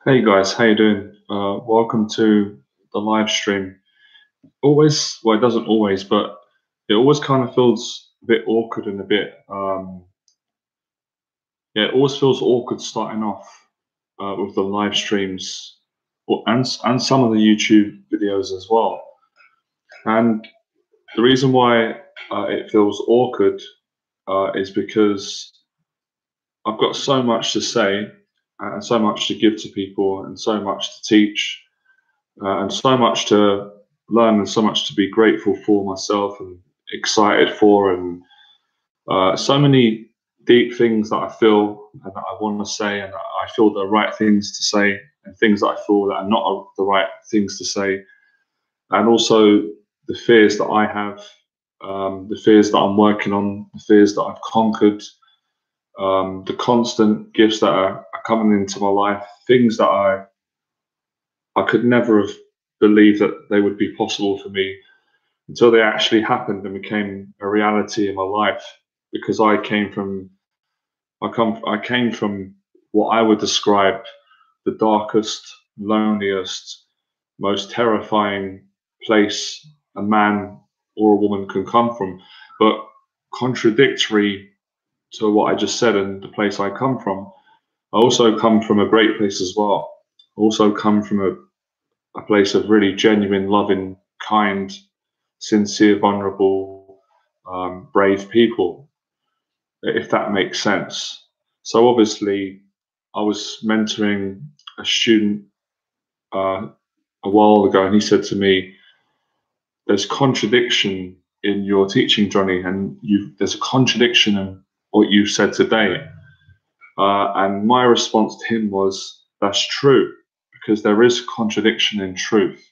Hey guys, how you doing? Welcome to the live stream. Always, well, it doesn't always, but it always kind of feels a bit awkward and a bit, yeah, it always feels awkward starting off with the live streams and some of the YouTube videos as well. And the reason why it feels awkward is because I've got so much to say and so much to give to people and so much to teach and so much to learn and so much to be grateful for myself and excited for, and so many deep things that I feel and that I want to say, and that I feel the right things to say, and things that I feel that are not the right things to say, and also the fears that I have, the fears that I'm working on, the fears that I've conquered, the constant gifts that are coming into my life, things that I could never have believed that they would be possible for me until they actually happened and became a reality in my life. Because I came from what I would describe the darkest, loneliest, most terrifying place a man or a woman can come from. But contradictory to what I just said and the place I come from, I also come from a great place as well. I also come from a place of really genuine, loving, kind, sincere, vulnerable, brave people, if that makes sense. So obviously, I was mentoring a student uh, a while ago, and he said to me, "There's contradiction in your teaching, Johnny, and there's a contradiction in what you said today." And my response to him was, "That's true, because there is contradiction in truth.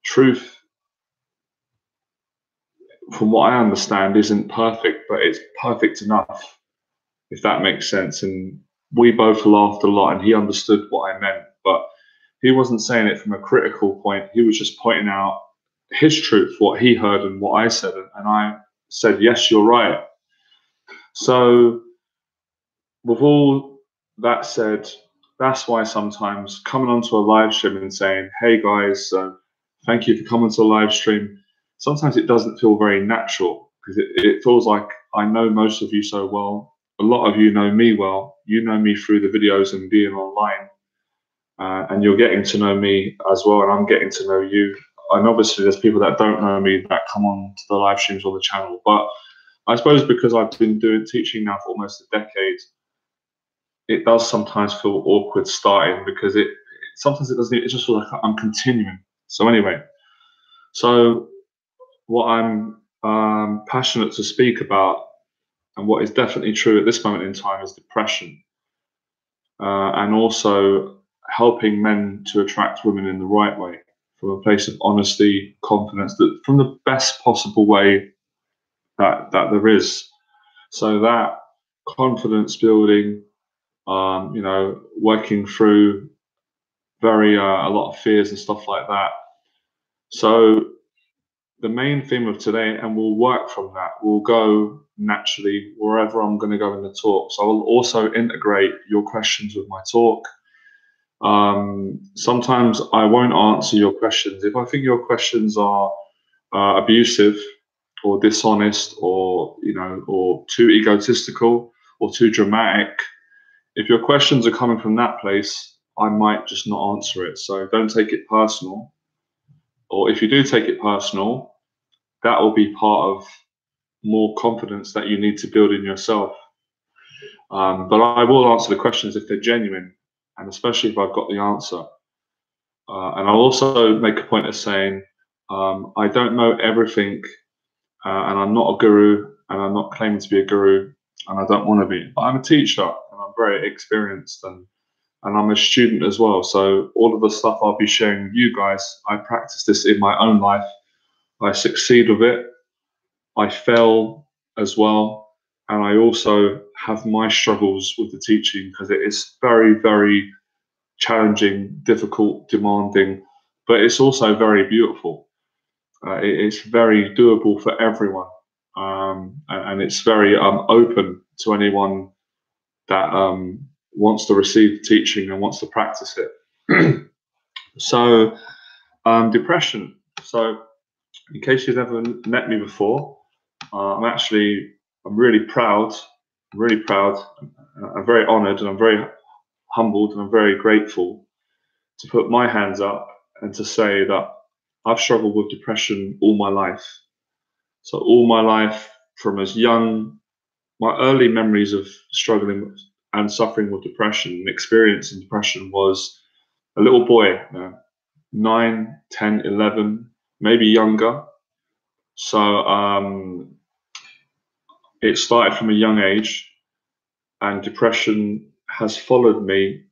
Truth, from what I understand, isn't perfect, but it's perfect enough, if that makes sense." And we both laughed a lot, and he understood what I meant, but he wasn't saying it from a critical point. He was just pointing out his truth, what he heard and what I said. And I said, "Yes, you're right." So, with all that said, that's why sometimes coming onto a live stream and saying, "Hey guys, thank you for coming to the live stream," sometimes it doesn't feel very natural, because it feels like I know most of you so well. A lot of you know me well. You know me through the videos and being online, and you're getting to know me as well, and I'm getting to know you. And obviously, there's people that don't know me that come on to the live streams on the channel. But I suppose because I've been doing teaching now for almost a decade, it does sometimes feel awkward starting, because it sometimes it doesn't. It just feels like I'm continuing. So anyway, so what I'm passionate to speak about, and what is definitely true at this moment in time, is depression, and also helping men to attract women in the right way, from a place of honesty, confidence, that from the best possible way that there is. So that confidence building, working through very a lot of fears and stuff like that. So the main theme of today, and we'll work from that, will go naturally wherever I'm going to go in the talk. So I will also integrate your questions with my talk. Sometimes I won't answer your questions if I think your questions are abusive or dishonest, or or too egotistical or too dramatic. If your questions are coming from that place, I might just not answer it. So don't take it personal. Or if you do take it personal, that will be part of more confidence that you need to build in yourself. But I will answer the questions if they're genuine, and especially if I've got the answer. And I'll also make a point of saying, I don't know everything, and I'm not a guru, and I'm not claiming to be a guru, and I don't want to be. But I'm a teacher, and I'm very experienced, and I'm a student as well. So all of the stuff I'll be sharing with you guys, I practice this in my own life. I succeed with it. I fail as well. And I also have my struggles with the teaching, because it is very, very challenging, difficult, demanding, but it's also very beautiful. It's very doable for everyone. And it's very open to anyone that wants to receive teaching and wants to practice it. So, depression. So, in case you've never met me before, I'm really proud. I'm really proud. I'm very honoured, and I'm very humbled, and I'm very grateful to put my hands up and to say that I've struggled with depression all my life. So all my life, from as young, my early memories of struggling and suffering with depression and experiencing depression was a little boy, 9, 10, 11, maybe younger. So it started from a young age, and depression has followed me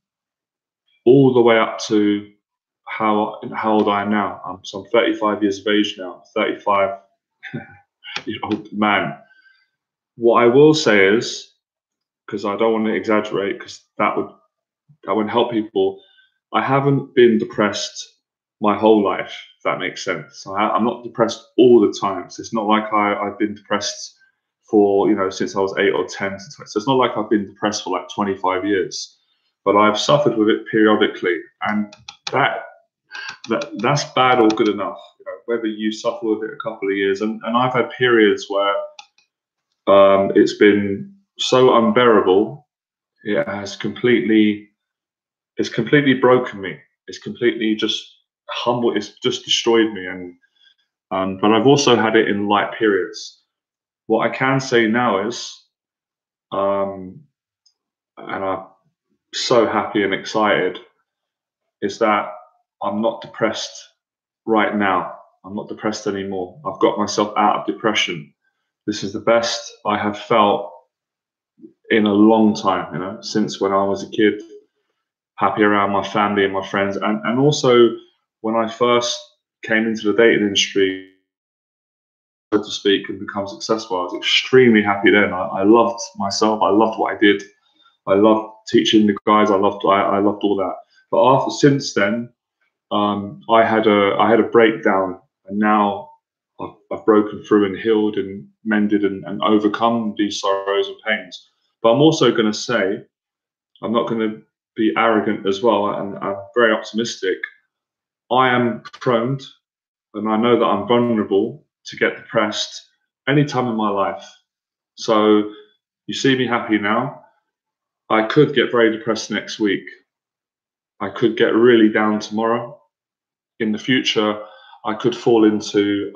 all the way up to how old I am now. So I'm 35 years of age now, 35-year-old man. What I will say is, because I don't want to exaggerate, because that would help people. I haven't been depressed my whole life, if that makes sense. I'm not depressed all the time. So it's not like I've been depressed for, since I was 8 or 10. So it's not like I've been depressed for like 25 years, but I've suffered with it periodically, and that's bad or good enough. Whether you suffer with it a couple of years, and I've had periods where it's been so unbearable, it's completely broken me. It's completely just humble. It's just destroyed me, but I've also had it in light periods. What I can say now is, and I'm so happy and excited, is that I'm not depressed right now. I'm not depressed anymore. I've got myself out of depression. This is the best I have felt in a long time, since when I was a kid, happy around my family and my friends. And also when I first came into the dating industry, so to speak, and become successful, I was extremely happy then. I loved myself. I loved what I did. I loved teaching the guys. I loved all that. But since then, I had a breakdown, and now I've broken through and healed and mended and overcome these sorrows and pains. But I'm also going to say, I'm not going to be arrogant as well, and I'm very optimistic. I am prone, and I know that I'm vulnerable to get depressed any time in my life. So you see me happy now. I could get very depressed next week. I could get really down tomorrow. In the future, I could fall into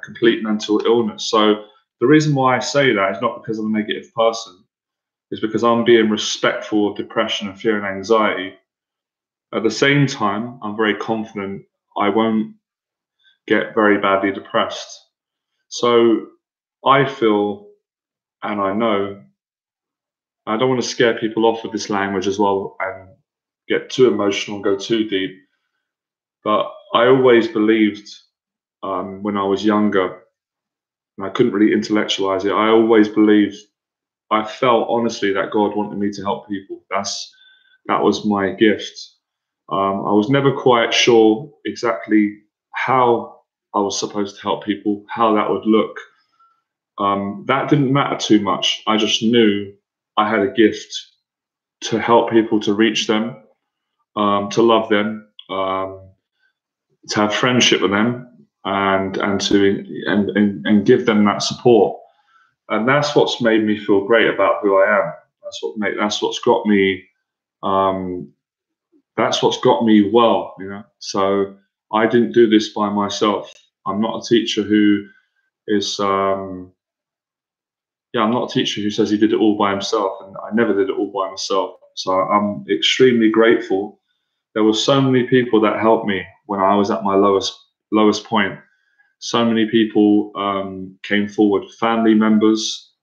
complete mental illness. So the reason why I say that is not because I'm a negative person. It's because I'm being respectful of depression and fear and anxiety. At the same time, I'm very confident I won't get very badly depressed. So I feel, and I know, I don't want to scare people off with this language as well and get too emotional and go too deep. But I always believed, when I was younger, and I couldn't really intellectualize it, I always believed, I felt honestly that God wanted me to help people. That was my gift. I was never quite sure exactly how I was supposed to help people, how that would look. That didn't matter too much. I just knew I had a gift to help people, to reach them, to love them, to have friendship with them, and give them that support. And that's what's made me feel great about who I am. That's what's got me. That's what's got me well. So I didn't do this by myself. I'm not a teacher who is. I'm not a teacher who says he did it all by himself, and I never did it all by myself. So I'm extremely grateful. There were so many people that helped me when I was at my lowest point. So many people came forward, family members,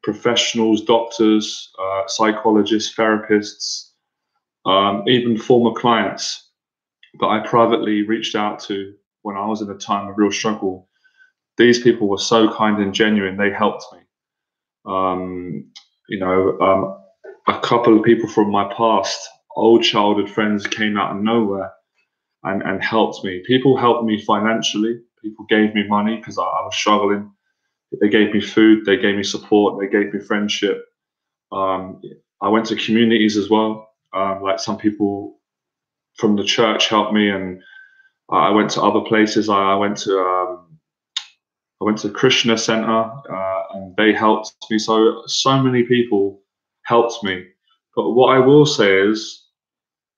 professionals, doctors, psychologists, therapists, even former clients that I privately reached out to when I was in a time of real struggle. These people were so kind and genuine. They helped me. A couple of people from my past, old childhood friends, came out of nowhere and helped me. People helped me financially. People gave me money because I was struggling. They gave me food. They gave me support. They gave me friendship. I went to communities as well. Like some people from the church helped me, and I went to other places. I went to Krishna Center, and they helped me. So many people helped me. But what I will say is,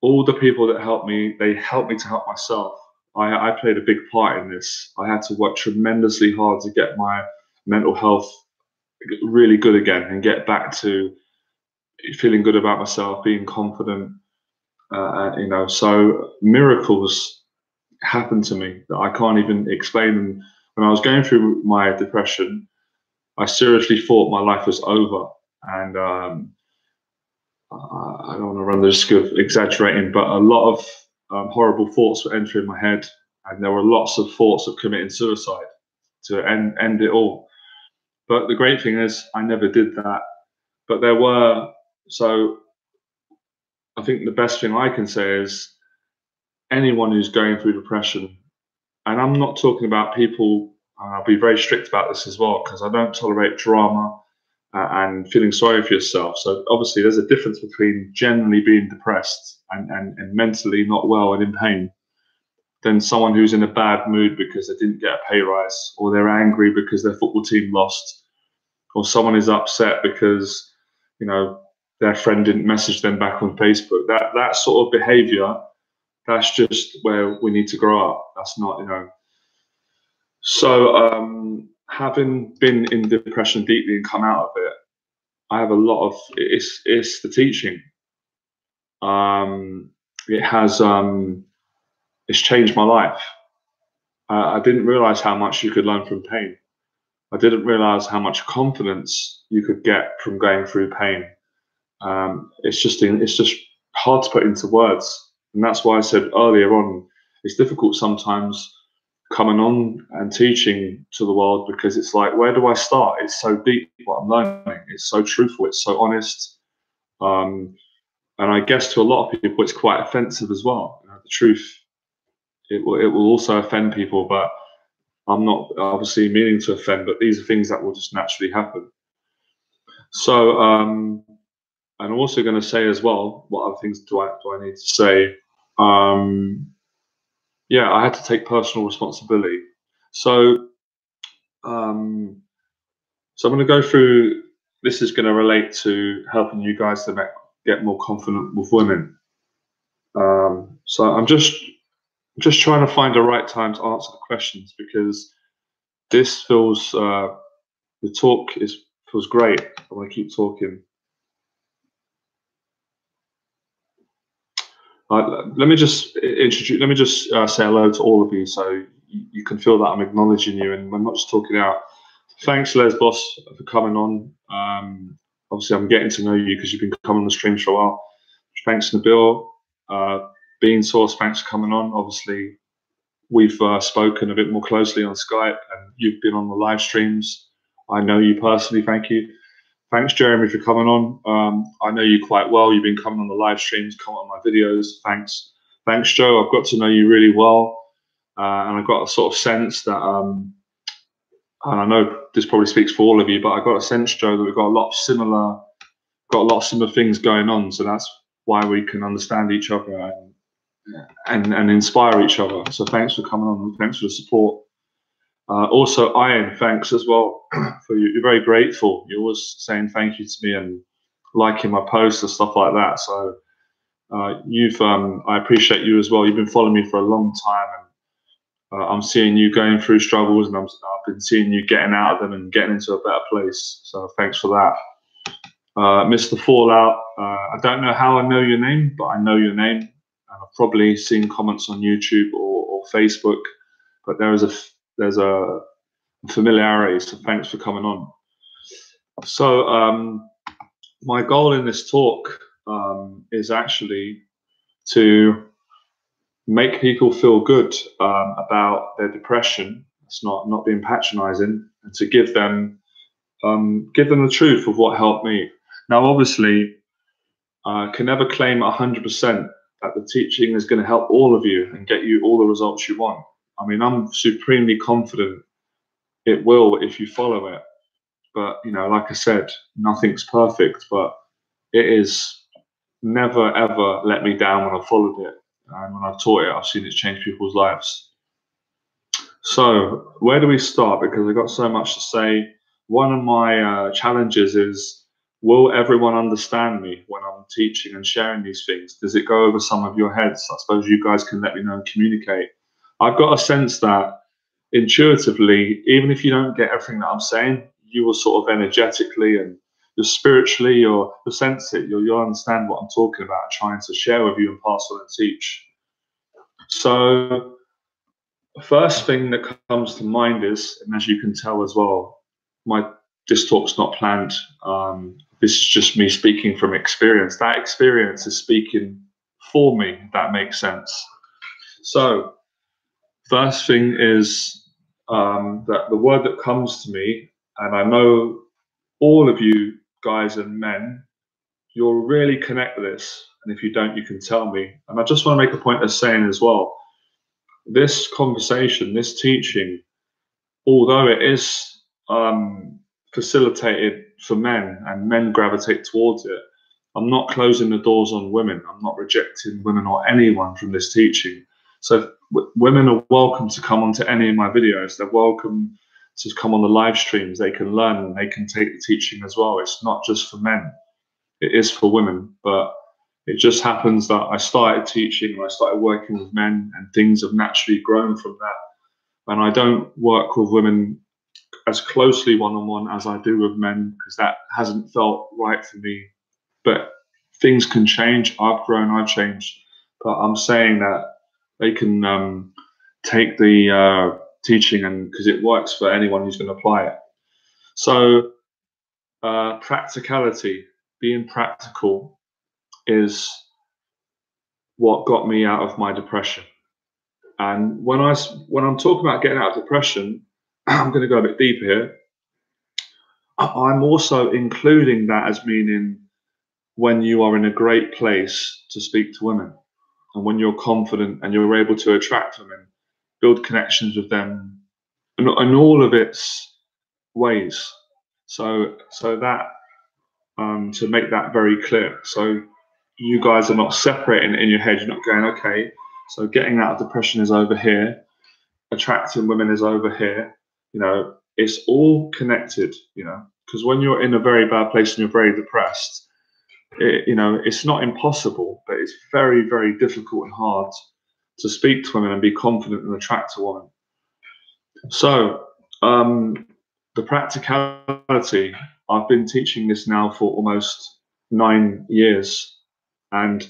all the people that helped me, they helped me to help myself. I played a big part in this. I had to work tremendously hard to get my mental health really good again and get back to feeling good about myself, being confident. So miracles happened to me that I can't even explain. And when I was going through my depression, I seriously thought my life was over. And I don't want to run the risk of exaggerating, but a lot of horrible thoughts were entering my head, and there were lots of thoughts of committing suicide to end it all. But the great thing is, I never did that. But there were, so I think the best thing I can say is anyone who's going through depression, and I'm not talking about people, and I'll be very strict about this as well, because I don't tolerate drama and feeling sorry for yourself. So obviously there's a difference between generally being depressed and mentally not well and in pain, than someone who's in a bad mood because they didn't get a pay rise, or they're angry because their football team lost, or someone is upset because, you know, their friend didn't message them back on Facebook. That sort of behavior, that's just where we need to grow up. That's not, you know. So having been in depression deeply and come out of it, I have a lot of, it's the teaching. It has it's changed my life. I didn't realize how much you could learn from pain. I didn't realize how much confidence you could get from going through pain. It's just hard to put into words, and that's why I said earlier on, it's difficult sometimes coming on and teaching to the world, because it's like, where do I start? It's so deep what I'm learning. It's so truthful. It's so honest. And I guess to a lot of people, it's quite offensive as well. You know, the truth, it will also offend people, but I'm not obviously meaning to offend, but these are things that will just naturally happen. So, and I'm also going to say as well, what other things do I need to say? Yeah, I had to take personal responsibility. So, so I'm going to go through. This is going to relate to helping you guys to get more confident with women. So I'm just trying to find the right time to answer the questions, because this feels the talk feels great. I want to keep talking. Let me just introduce. Let me just say hello to all of you, so you can feel that I'm acknowledging you, and I'm not just talking out. Thanks, Lesbos, for coming on. Obviously, I'm getting to know you because you've been coming on the streams for a while. Thanks, Nabil. Bean Source, thanks for coming on. Obviously, we've spoken a bit more closely on Skype, and you've been on the live streams. I know you personally. Thank you. Thanks, Jeremy, for coming on. I know you quite well. You've been coming on the live streams, comment on my videos. Thanks. Thanks, Joe. I've got to know you really well. And I've got a sort of sense that, and I know this probably speaks for all of you, but I got a sense, Joe, that we've got a lot of similar things going on. So that's why we can understand each other and inspire each other. So thanks for coming on. Thanks for the support. Also, Ian, thanks as well. You're very grateful. You're always saying thank you to me and liking my posts and stuff like that. So I appreciate you as well. You've been following me for a long time, and I'm seeing you going through struggles, and I've been seeing you getting out of them and getting into a better place. So thanks for that. Mr. Fallout, I don't know how I know your name, but I know your name. And I've probably seen comments on YouTube or Facebook, but there's a familiarity, so thanks for coming on. So my goal in this talk is actually to make people feel good about their depression. It's not being patronizing, and to give them the truth of what helped me. Now, obviously, can never claim 100% that the teaching is going to help all of you and get you all the results you want. I mean, I'm supremely confident it will if you follow it. But, you know, like I said, nothing's perfect, but it is never ever let me down when I've followed it. And when I've taught it, I've seen it change people's lives. So where do we start? Because I've got so much to say. One of my challenges is, will everyone understand me when I'm teaching and sharing these things? Does it go over some of your heads? I suppose you guys can let me know and communicate. I've got a sense that intuitively, even if you don't get everything that I'm saying, you will sort of energetically and you're spiritually, you'll sense it. You'll understand what I'm talking about, trying to share with you and pass on and teach. So the first thing that comes to mind is, and as you can tell as well, this talk's not planned. This is just me speaking from experience. That experience is speaking for me, if that makes sense. So first thing is that the word that comes to me, and I know all of you guys and men, you'll really connect with this. And if you don't, you can tell me. And I just want to make a point of saying as well, this conversation, this teaching, although it is facilitated for men and men gravitate towards it, I'm not closing the doors on women. I'm not rejecting women or anyone from this teaching. So women are welcome to come onto any of my videos. They're welcome to come on the live streams. They can learn and they can take the teaching as well. It's not just for men. It is for women. But it just happens that I started teaching and I started working with men, and things have naturally grown from that. And I don't work with women as closely one-on-one as I do with men, because that hasn't felt right for me. But things can change. I've grown, I've changed. But I'm saying that they can take the teaching, and because it works for anyone who's going to apply it. So practicality, being practical, is what got me out of my depression. And when I'm talking about getting out of depression, I'm going to go a bit deeper here. I'm also including that as meaning when you are in a great place to speak to women, and when you're confident and you're able to attract women, build connections with them, and all of its ways. So that to make that very clear. So you guys are not separating it in your head. You're not going, okay, so getting out of depression is over here, attracting women is over here. You know, it's all connected. You know, because when you're in a very bad place and you're very depressed, you know, it's not impossible, but it's very, very difficult and hard to speak to women and be confident and attract a woman. So the practicality, I've been teaching this now for almost 9 years, and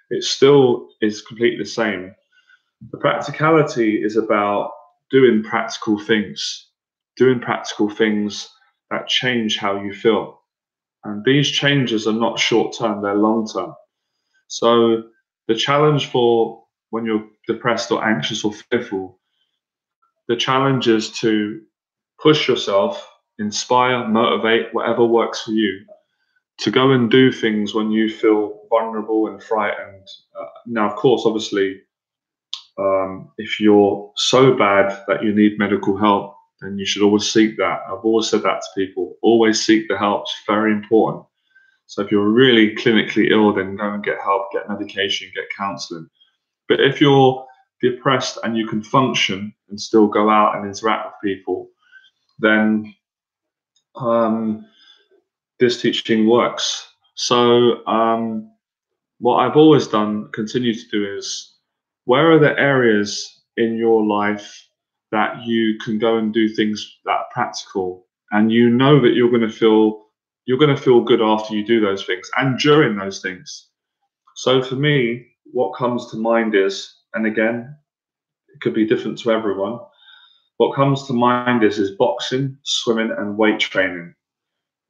it still is completely the same. The practicality is about doing practical things that change how you feel. And these changes are not short term, they're long term. So the challenge for when you're depressed or anxious or fearful, the challenge is to push yourself, inspire, motivate, whatever works for you, to go and do things when you feel vulnerable and frightened. Now, of course, obviously, if you're so bad that you need medical help, then you should always seek that. I've always said that to people. Always seek the help. It's very important. So if you're really clinically ill, then go and get help, get medication, get counseling. But if you're depressed and you can function and still go out and interact with people, then this teaching works. So what I've always done, continue to do, is where are the areas in your life that you can go and do things that are practical, and you know that you're going to feel good after you do those things and during those things. So for me, what comes to mind is, and again, it could be different to everyone, what comes to mind is boxing, swimming, and weight training.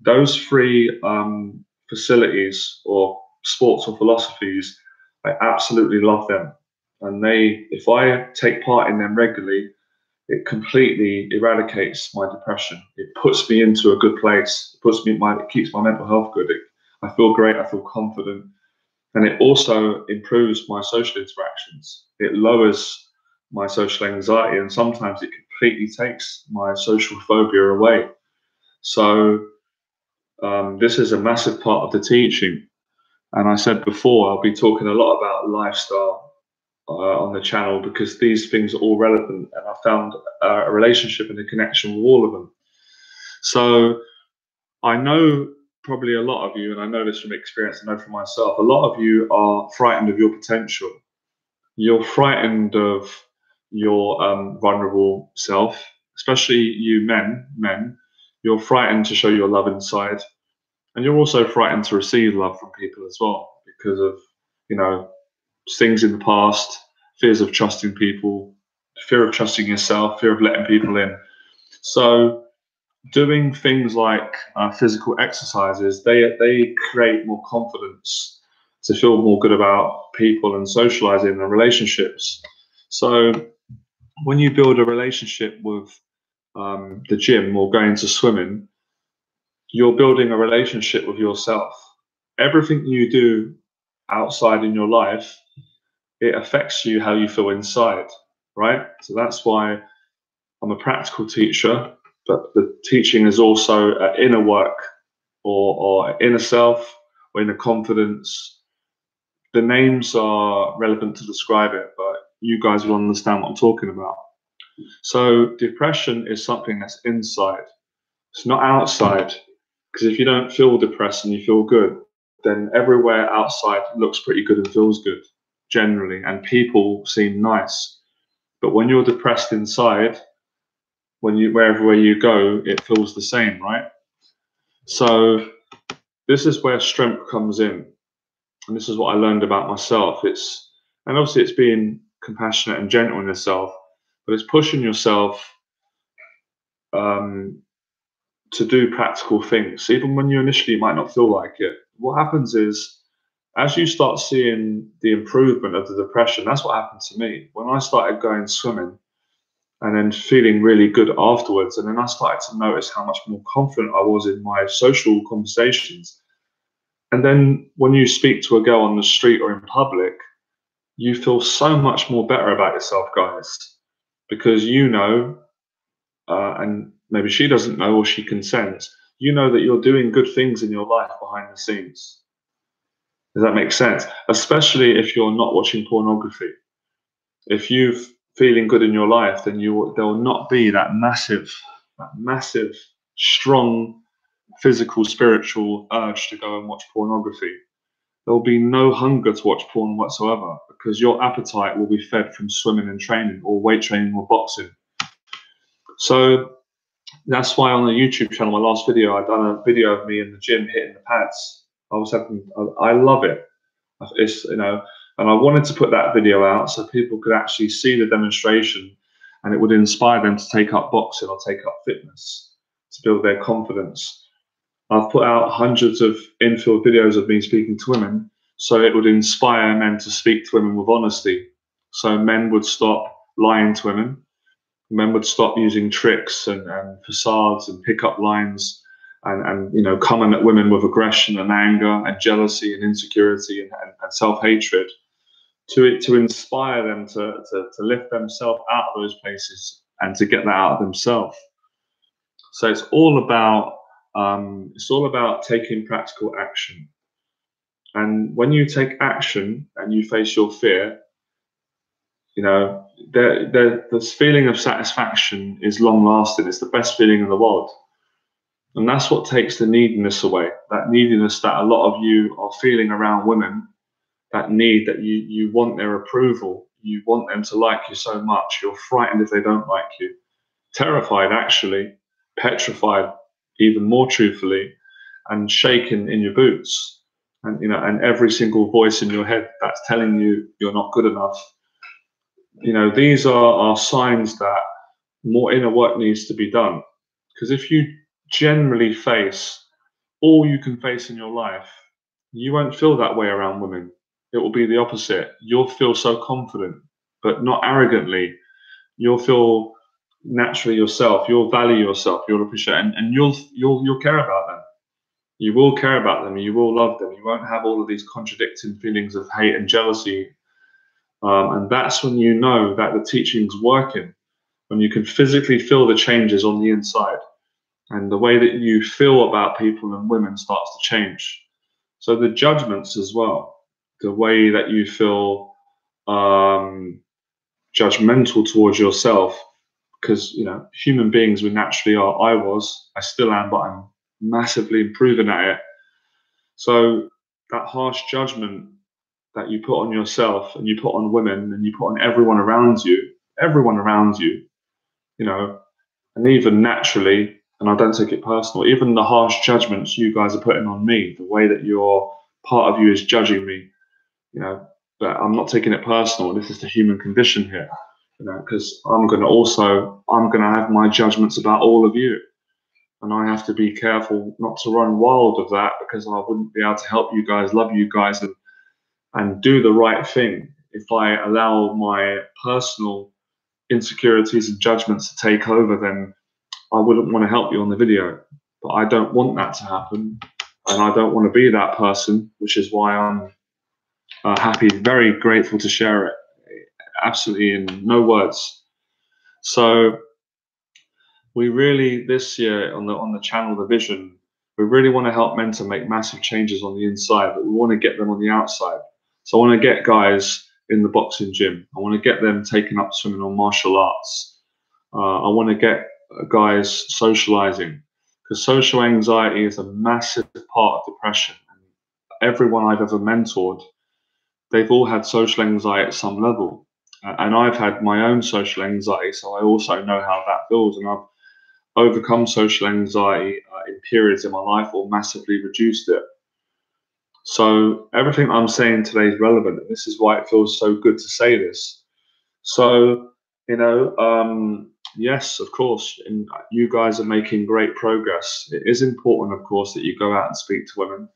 Those three facilities or sports or philosophies, I absolutely love them. And if I take part in them regularly, it completely eradicates my depression. It puts me into a good place. It keeps my mental health good. I feel great. I feel confident. And it also improves my social interactions. It lowers my social anxiety, and sometimes it completely takes my social phobia away. So this is a massive part of the teaching. And I said before, I'll be talking a lot about lifestyle on the channel, because these things are all relevant, and I found a relationship and a connection with all of them. So I know probably a lot of you, and I know this from experience, I know from myself, a lot of you are frightened of your potential. You're frightened of your vulnerable self, especially you men. You're frightened to show your love inside, and you're also frightened to receive love from people as well, because of, you know, things in the past, fears of trusting people, fear of trusting yourself, fear of letting people in. So doing things like physical exercises, they create more confidence to feel more good about people and socializing and relationships. So when you build a relationship with the gym or going to swimming, you're building a relationship with yourself. Everything you do outside in your life, it affects you how you feel inside, right? So that's why I'm a practical teacher, but the teaching is also inner work, or inner self, or inner confidence. The names are relevant to describe it, but you guys will understand what I'm talking about. So depression is something that's inside. It's not outside, because if you don't feel depressed and you feel good, then everywhere outside looks pretty good and feels good generally, and people seem nice. But when you're depressed inside, wherever you go, it feels the same, right? So this is where strength comes in, and this is what I learned about myself. And obviously it's being compassionate and gentle on yourself, but it's pushing yourself to do practical things, even when you initially might not feel like it. What happens is, as you start seeing the improvement of the depression, that's what happened to me when I started going swimming, and then feeling really good afterwards. And then I started to notice how much more confident I was in my social conversations. And then when you speak to a girl on the street or in public, you feel so much more better about yourself, guys, because you know, and maybe she doesn't know, or she can sense, you know that you're doing good things in your life behind the scenes. Does that make sense? Especially if you're not watching pornography. If you're feeling good in your life, then there will not be that massive, strong physical, spiritual urge to go and watch pornography. There will be no hunger to watch porn whatsoever, because your appetite will be fed from swimming and training, or weight training, or boxing. So that's why on the YouTube channel, my last video, I've done a video of me in the gym hitting the pads. I love it. It's, you know, and I wanted to put that video out so people could actually see the demonstration, and it would inspire them to take up boxing or take up fitness to build their confidence. I've put out hundreds of infield videos of me speaking to women, so it would inspire men to speak to women with honesty. So men would stop lying to women. Men would stop using tricks and facades and pickup lines, and you know, coming at women with aggression and anger and jealousy and insecurity and self-hatred, to inspire them to lift themselves out of those places and to get that out of themselves. So it's all about taking practical action. And when you take action and you face your fear, you know, this feeling of satisfaction is long lasting. It's the best feeling in the world. And that's what takes the neediness away. That neediness that a lot of you are feeling around women, that need that you want their approval. You want them to like you so much. You're frightened if they don't like you. Terrified, actually, petrified, even more truthfully, and shaken in your boots. And, you know, and every single voice in your head that's telling you you're not good enough. You know, these are signs that more inner work needs to be done. Because if you generally face all you can face in your life, you won't feel that way around women. It will be the opposite. You'll feel so confident, but not arrogantly. You'll feel naturally yourself. You'll value yourself. You'll appreciate, and you'll care about them. You will care about them. You will love them. You won't have all of these contradicting feelings of hate and jealousy. And that's when you know that the teaching's working, when you can physically feel the changes on the inside, and the way that you feel about people and women starts to change. So the judgments as well, the way that you feel judgmental towards yourself, because human beings we naturally are. I still am, but I'm massively improving at it. So that harsh judgment that you put on yourself and you put on women and you put on everyone around you, and even naturally, and I don't take it personal, even the harsh judgments you guys are putting on me, the way that your part of you is judging me, but I'm not taking it personal. This is the human condition here, because I'm going to have my judgments about all of you. And I have to be careful not to run wild of that, because I wouldn't be able to help you guys, love you guys, and do the right thing if I allow my personal insecurities and judgments to take over. Then I wouldn't want to help you on the video. But I don't want that to happen, and I don't want to be that person, which is why I'm happy, very grateful to share it. Absolutely in no words. So we really, this year on the channel, the vision, we really want to help men to make massive changes on the inside, but we want to get them on the outside. So I want to get guys in the boxing gym. I want to get them taking up swimming or martial arts. I want to get guys socializing, because social anxiety is a massive part of depression. Everyone I've ever mentored, they've all had social anxiety at some level. And I've had my own social anxiety, so I also know how that feels. And I've overcome social anxiety in periods in my life, or massively reduced it. So everything I'm saying today is relevant, and this is why it feels so good to say this. So, yes, of course, and you guys are making great progress. It is important, of course, that you go out and speak to women.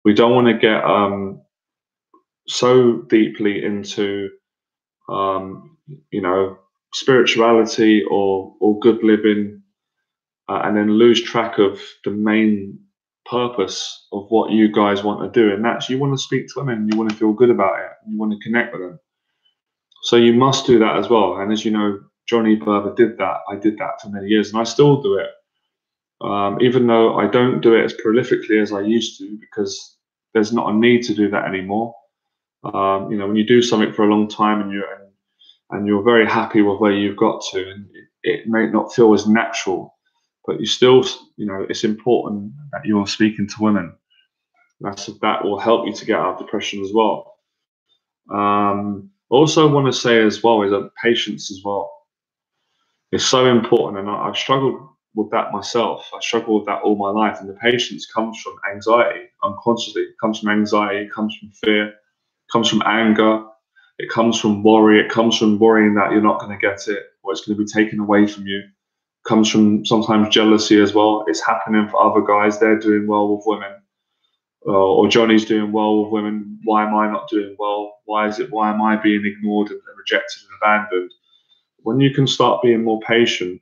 We don't want to get so deeply into, spirituality or good living, and then lose track of the main purpose of what you guys want to do. And that's, you want to speak to women, you want to feel good about it, you want to connect with them. So you must do that as well. And as you know, Johnny Berba did that. I did that for many years, and I still do it. Even though I don't do it as prolifically as I used to, because there's not a need to do that anymore. When you do something for a long time and you're very happy with where you've got to, and it may not feel as natural, but you still, it's important that you're speaking to women. That will help you to get out of depression as well. Also want to say as well is that patience as well is so important, and I've struggled with that myself. I struggled with that all my life, and the patience comes from anxiety unconsciously. It comes from anxiety, it comes from fear, it comes from anger, it comes from worry, it comes from worrying that you're not going to get it, or it's going to be taken away from you. It comes from sometimes jealousy as well. It's happening for other guys, they're doing well with women. Or Johnny's doing well with women. Why am I not doing well? Why am I being ignored and rejected and abandoned? When you can start being more patient,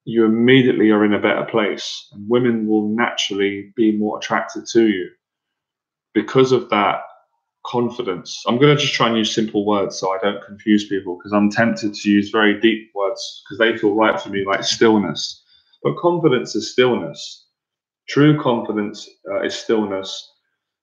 you immediately are in a better place, and women will naturally be more attracted to you because of that confidence. I'm going to just try and use simple words so I don't confuse people, because I'm tempted to use very deep words because they feel right for me, like stillness. But confidence is stillness. True confidence is stillness.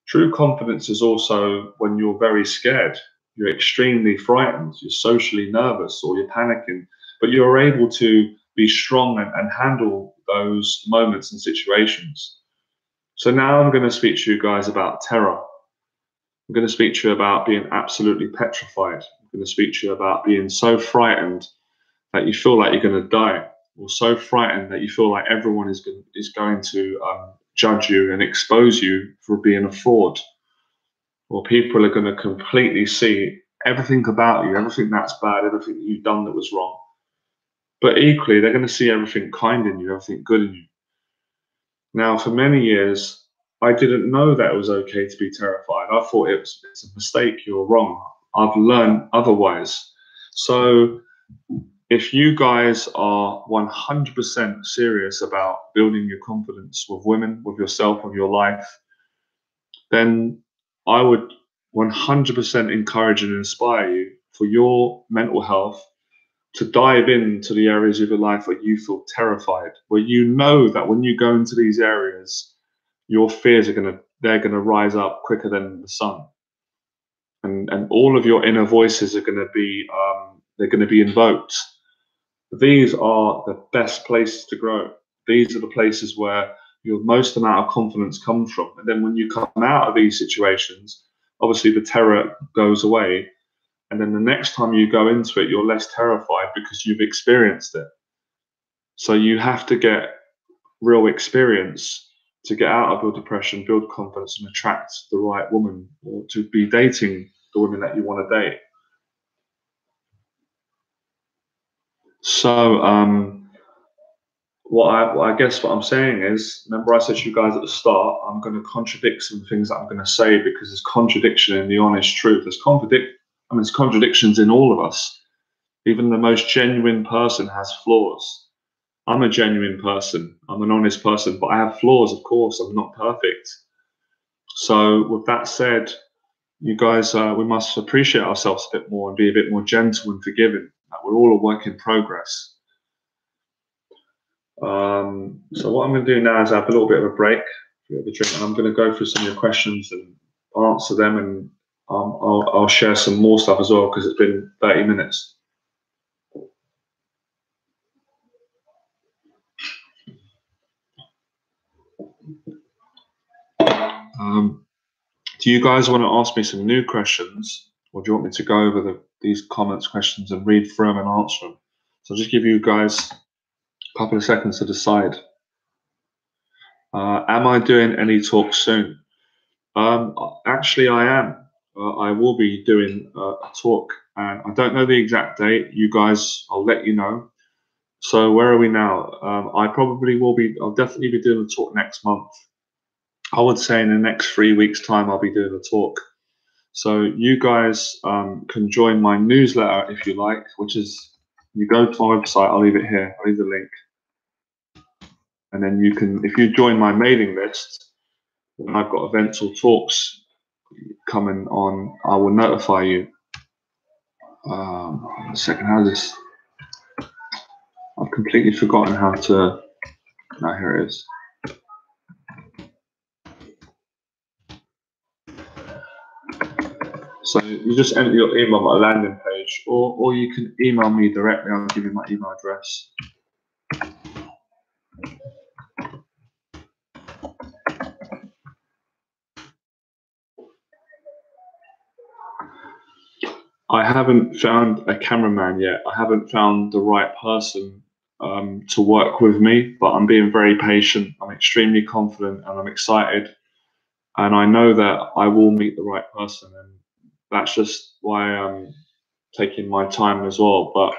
True confidence is also when you're very scared, you're extremely frightened, you're socially nervous, or you're panicking, but you're able to be strong and handle those moments and situations. So now I'm going to speak to you guys about terror. I'm going to speak to you about being absolutely petrified. I'm going to speak to you about being so frightened that you feel like you're going to die, or so frightened that you feel like everyone is going to judge you and expose you for being a fraud, or people are going to completely see everything about you, everything that's bad, everything that you've done that was wrong. But equally, they're going to see everything kind in you, everything good in you. Now, for many years, I didn't know that it was okay to be terrified. I thought it's a mistake, you're wrong. I've learned otherwise. So if you guys are 100% serious about building your confidence with women, with yourself, with your life, then I would 100% encourage and inspire you for your mental health to dive into the areas of your life where you feel terrified, where you know that when you go into these areas, your fears are going to they're going to rise up quicker than the sun. And all of your inner voices are going to be they're going to be invoked. These are the best places to grow. These are the places where your most amount of confidence comes from. And then when you come out of these situations, obviously the terror goes away. And then the next time you go into it, you're less terrified because you've experienced it. So you have to get real experience to get out of your depression, build confidence, and attract the right woman, or to be dating the women that you want to date. So what I guess what I'm saying is, remember I said to you guys at the start, I'm going to contradict some things that I'm going to say because there's contradiction in the honest truth. There's contradictions in all of us. Even the most genuine person has flaws. I'm a genuine person. I'm an honest person, but I have flaws, of course. I'm not perfect. So with that said, you guys, we must appreciate ourselves a bit more and be a bit more gentle and forgiving. That we're all a work in progress. So what I'm going to do now is have a little bit of a break, a drink, and I'm going to go through some of your questions and answer them, and I'll share some more stuff as well because it's been 30 minutes. Do you guys want to ask me some new questions, or do you want me to go over these comments, questions, and read through them and answer them? So I'll just give you guys a couple of seconds to decide. Am I doing any talk soon? Actually, I am. I will be doing a talk, and I don't know the exact date. You guys, I'll let you know. So where are we now? I'll definitely be doing a talk next month. I would say in the next 3 weeks' time, I'll be doing a talk. So you guys can join my newsletter if you like, which is, you go to my website, I'll leave it here, I'll leave the link. And then you can, if you join my mailing list, when I've got events or talks coming on, I will notify you. A second, how this? I've completely forgotten how to. No, here it is. So you just enter your email on my landing page, or you can email me directly. I'll give you my email address. I haven't found a cameraman yet. I haven't found the right person to work with me, but I'm being very patient. I'm extremely confident and I'm excited. And I know that I will meet the right person. And that's just why I'm taking my time as well. But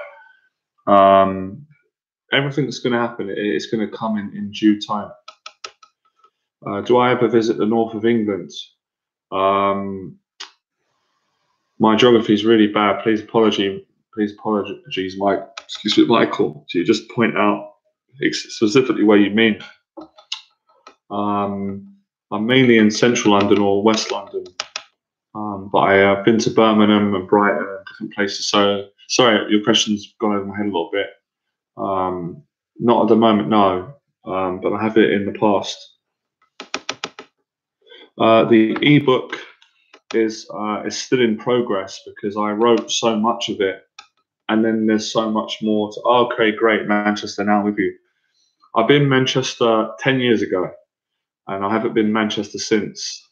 everything that's going to happen, it's going to come in due time. Do I ever visit the north of England? My geography is really bad. Please apologies, Mike. Excuse me, Michael. So you just point out specifically where you mean. I'm mainly in central London or West London, but I have been to Birmingham and Brighton and different places. So sorry, your question's gone over my head a little bit. Not at the moment, no, but I have it in the past. The ebook is still in progress because I wrote so much of it, and then there's so much more to. Oh, okay, great, Manchester now with you. I've been Manchester 10 years ago, and I haven't been Manchester since.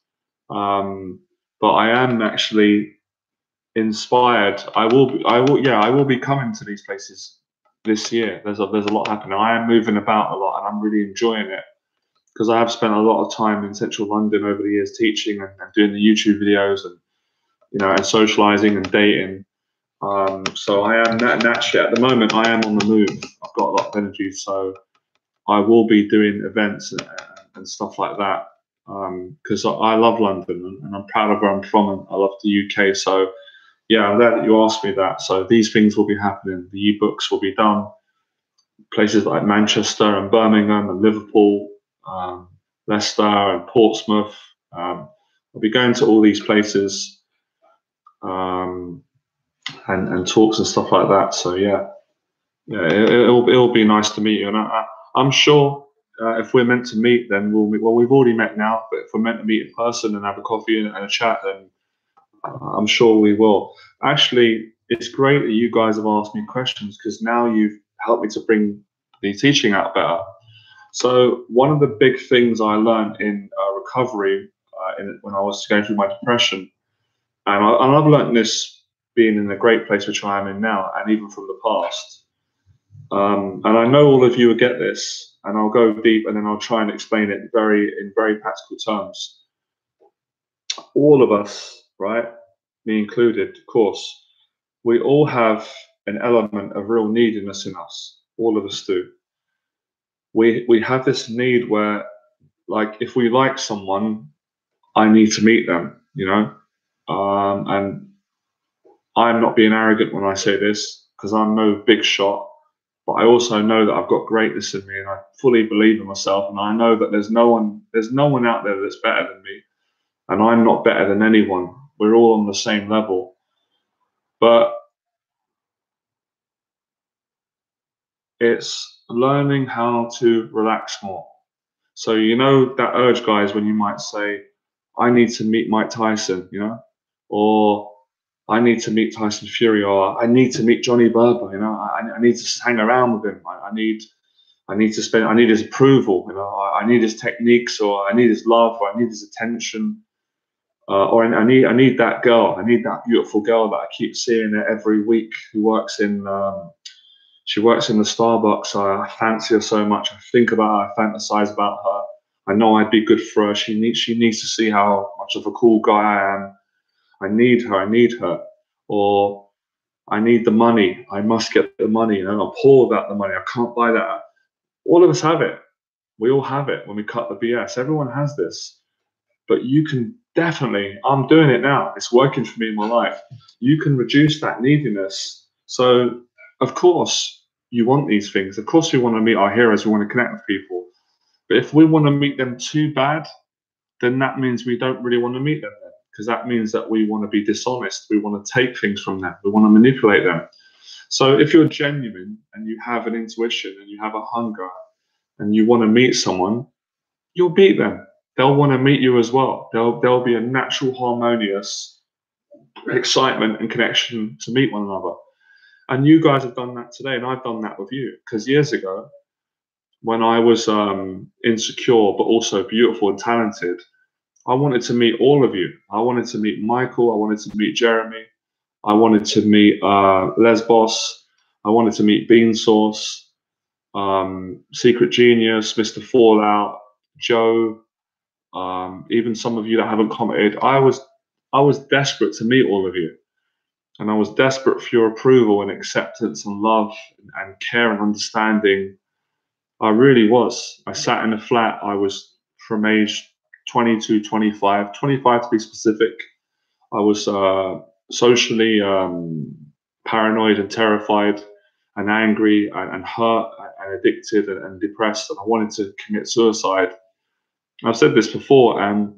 But I am actually inspired. I will be coming to these places this year. There's a lot happening. I am moving about a lot, and I'm really enjoying it because I have spent a lot of time in central London over the years teaching and doing the YouTube videos and and socializing and dating. So I am naturally at the moment. I am on the move. I've got a lot of energy, so I will be doing events and stuff like that because I love London and I'm proud of where I'm from and I love the UK. So yeah, I'm glad that you asked me that. So these things will be happening. The ebooks will be done. Places like Manchester and Birmingham and Liverpool, Leicester and Portsmouth. I'll be going to all these places and talks and stuff like that. So yeah, it'll be nice to meet you. And I'm sure if we're meant to meet, then we'll meet. Well, we've already met now, but if we're meant to meet in person and have a coffee and a chat, then I'm sure we will. Actually, it's great that you guys have asked me questions, because now you've helped me to bring the teaching out better. So one of the big things I learned in recovery when I was going through my depression, and I've learned this being in a great place which I am in now, and even from the past. And I know all of you will get this, and I'll go deep, and then I'll try and explain it in very practical terms. All of us, right, me included, of course, we all have an element of real neediness in us. All of us do. We have this need where, like, if we like someone, I need to meet them, you know. And I'm not being arrogant when I say this, because I'm no big shot, but I also know that I've got greatness in me, and I fully believe in myself, and I know that there's no one out there that's better than me, and I'm not better than anyone. We're all on the same level. But it's learning how to relax more. So, you know, that urge, guys, when you might say, I need to meet Mike Tyson, you know, or I need to meet Tyson Fury, or I need to meet Johnny Berba, you know, I need to hang around with him. I need his approval, you know, I need his techniques, or I need his love, or I need his attention, or I need that girl, I need that beautiful girl that I keep seeing every week, who works in, she works in the Starbucks. I fancy her so much. I think about her, I fantasize about her. I know I'd be good for her. She needs to see how much of a cool guy I am. I need her. Or I need the money. I must get the money. You know, I'm poor without the money. I can't buy that. All of us have it. We all have it when we cut the BS. Everyone has this. But you can definitely, I'm doing it now. It's working for me in my life. You can reduce that neediness. So, of course, you want these things. Of course, we want to meet our heroes. We want to connect with people. But if we want to meet them too bad, then that means we don't really want to meet them then, because that means that we want to be dishonest. We want to take things from them. We want to manipulate them. So if you're genuine and you have an intuition and you have a hunger and you want to meet someone, you'll meet them. They'll want to meet you as well. There'll be a natural, harmonious excitement and connection to meet one another. And you guys have done that today, and I've done that with you. Because years ago, when I was insecure but also beautiful and talented, I wanted to meet all of you. I wanted to meet Michael. I wanted to meet Jeremy. I wanted to meet Lesbos. I wanted to meet Beansauce, Secret Genius, Mr. Fallout, Joe, even some of you that haven't commented. I was desperate to meet all of you. And I was desperate for your approval and acceptance and love and care and understanding. I really was. I sat in a flat. I was from age 22, 25 to be specific. I was socially paranoid and terrified and angry and hurt and addicted and depressed. And I wanted to commit suicide. I've said this before, and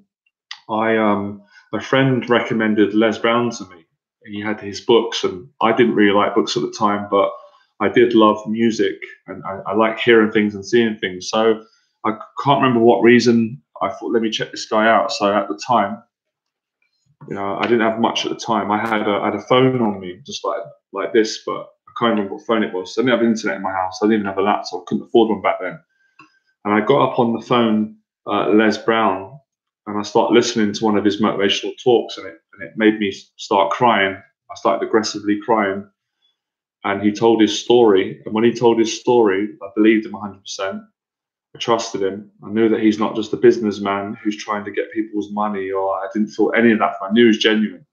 a friend recommended Les Brown to me. He had his books, and I didn't really like books at the time, but I did love music, and I like hearing things and seeing things. So I can't remember what reason. I thought, let me check this guy out. So at the time, you know, I didn't have much at the time. I had a phone on me, just like this, but I can't remember what phone it was. I didn't have internet in my house. I didn't even have a laptop. I couldn't afford one back then. And I got up on the phone, Les Brown, and I started listening to one of his motivational talks, and it made me start crying. I started aggressively crying, and he told his story. And when he told his story, I believed him 100%. I trusted him. I knew that he's not just a businessman who's trying to get people's money, or I didn't feel any of that. I knew he was genuine.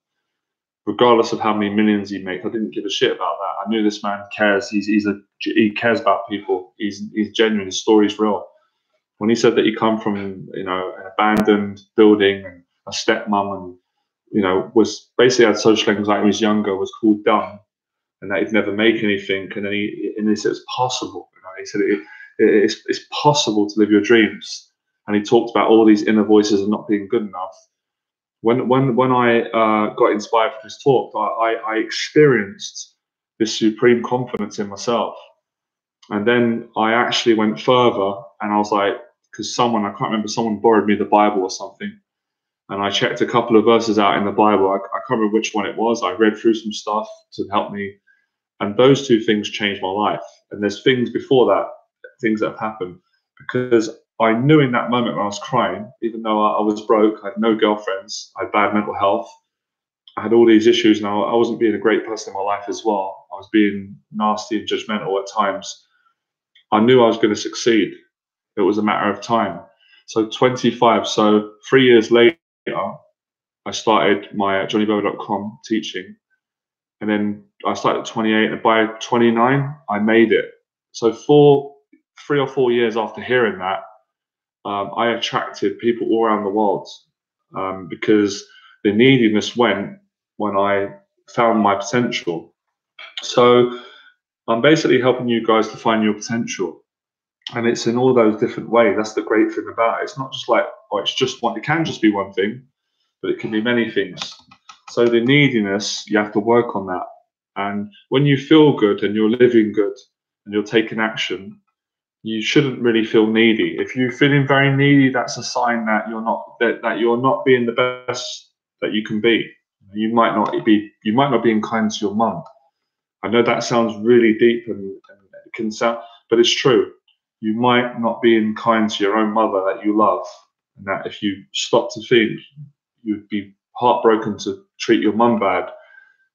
Regardless of how many millions he makes, I didn't give a shit about that. I knew this man cares. He cares about people. He's genuine. His story's real. When he said that he come from, you know, an abandoned building and a stepmom, and, you know, was basically had social anxiety when he was younger, was called dumb, and that he'd never make anything, and then he said it's possible. You know, he said it's possible to live your dreams, and he talked about all these inner voices and not being good enough. When I got inspired from his talk, I experienced this supreme confidence in myself, and then I actually went further. and I was like, because someone, I can't remember, someone borrowed me the Bible or something, and I checked a couple of verses out in the Bible. I can't remember which one it was. I read through some stuff to help me, and those two things changed my life. And there's things before that, things that have happened, because I knew in that moment when I was crying, even though I was broke, I had no girlfriends, I had bad mental health, I had all these issues, and I wasn't being a great person in my life as well. I was being nasty and judgmental at times. I knew I was going to succeed. It was a matter of time. So 25, so 3 years later, I started my johnnyberba.com teaching. And then I started at 28, and by 29, I made it. So 3 or 4 years after hearing that, I attracted people all around the world, because the neediness went when I found my potential. So I'm basically helping you guys to find your potential. And it's in all those different ways. That's the great thing about it. It's not just like, oh, it's just one. It can just be one thing, but it can be many things. So the neediness, you have to work on that. And when you feel good and you're living good and you're taking action, you shouldn't really feel needy. If you're feeling very needy, that's a sign that you're not being the best that you can be. You might not be being kind to your mum. I know that sounds really deep and it can sound, but it's true. You might not be kind to your own mother that you love, and that if you stop to think, you'd be heartbroken to treat your mum bad.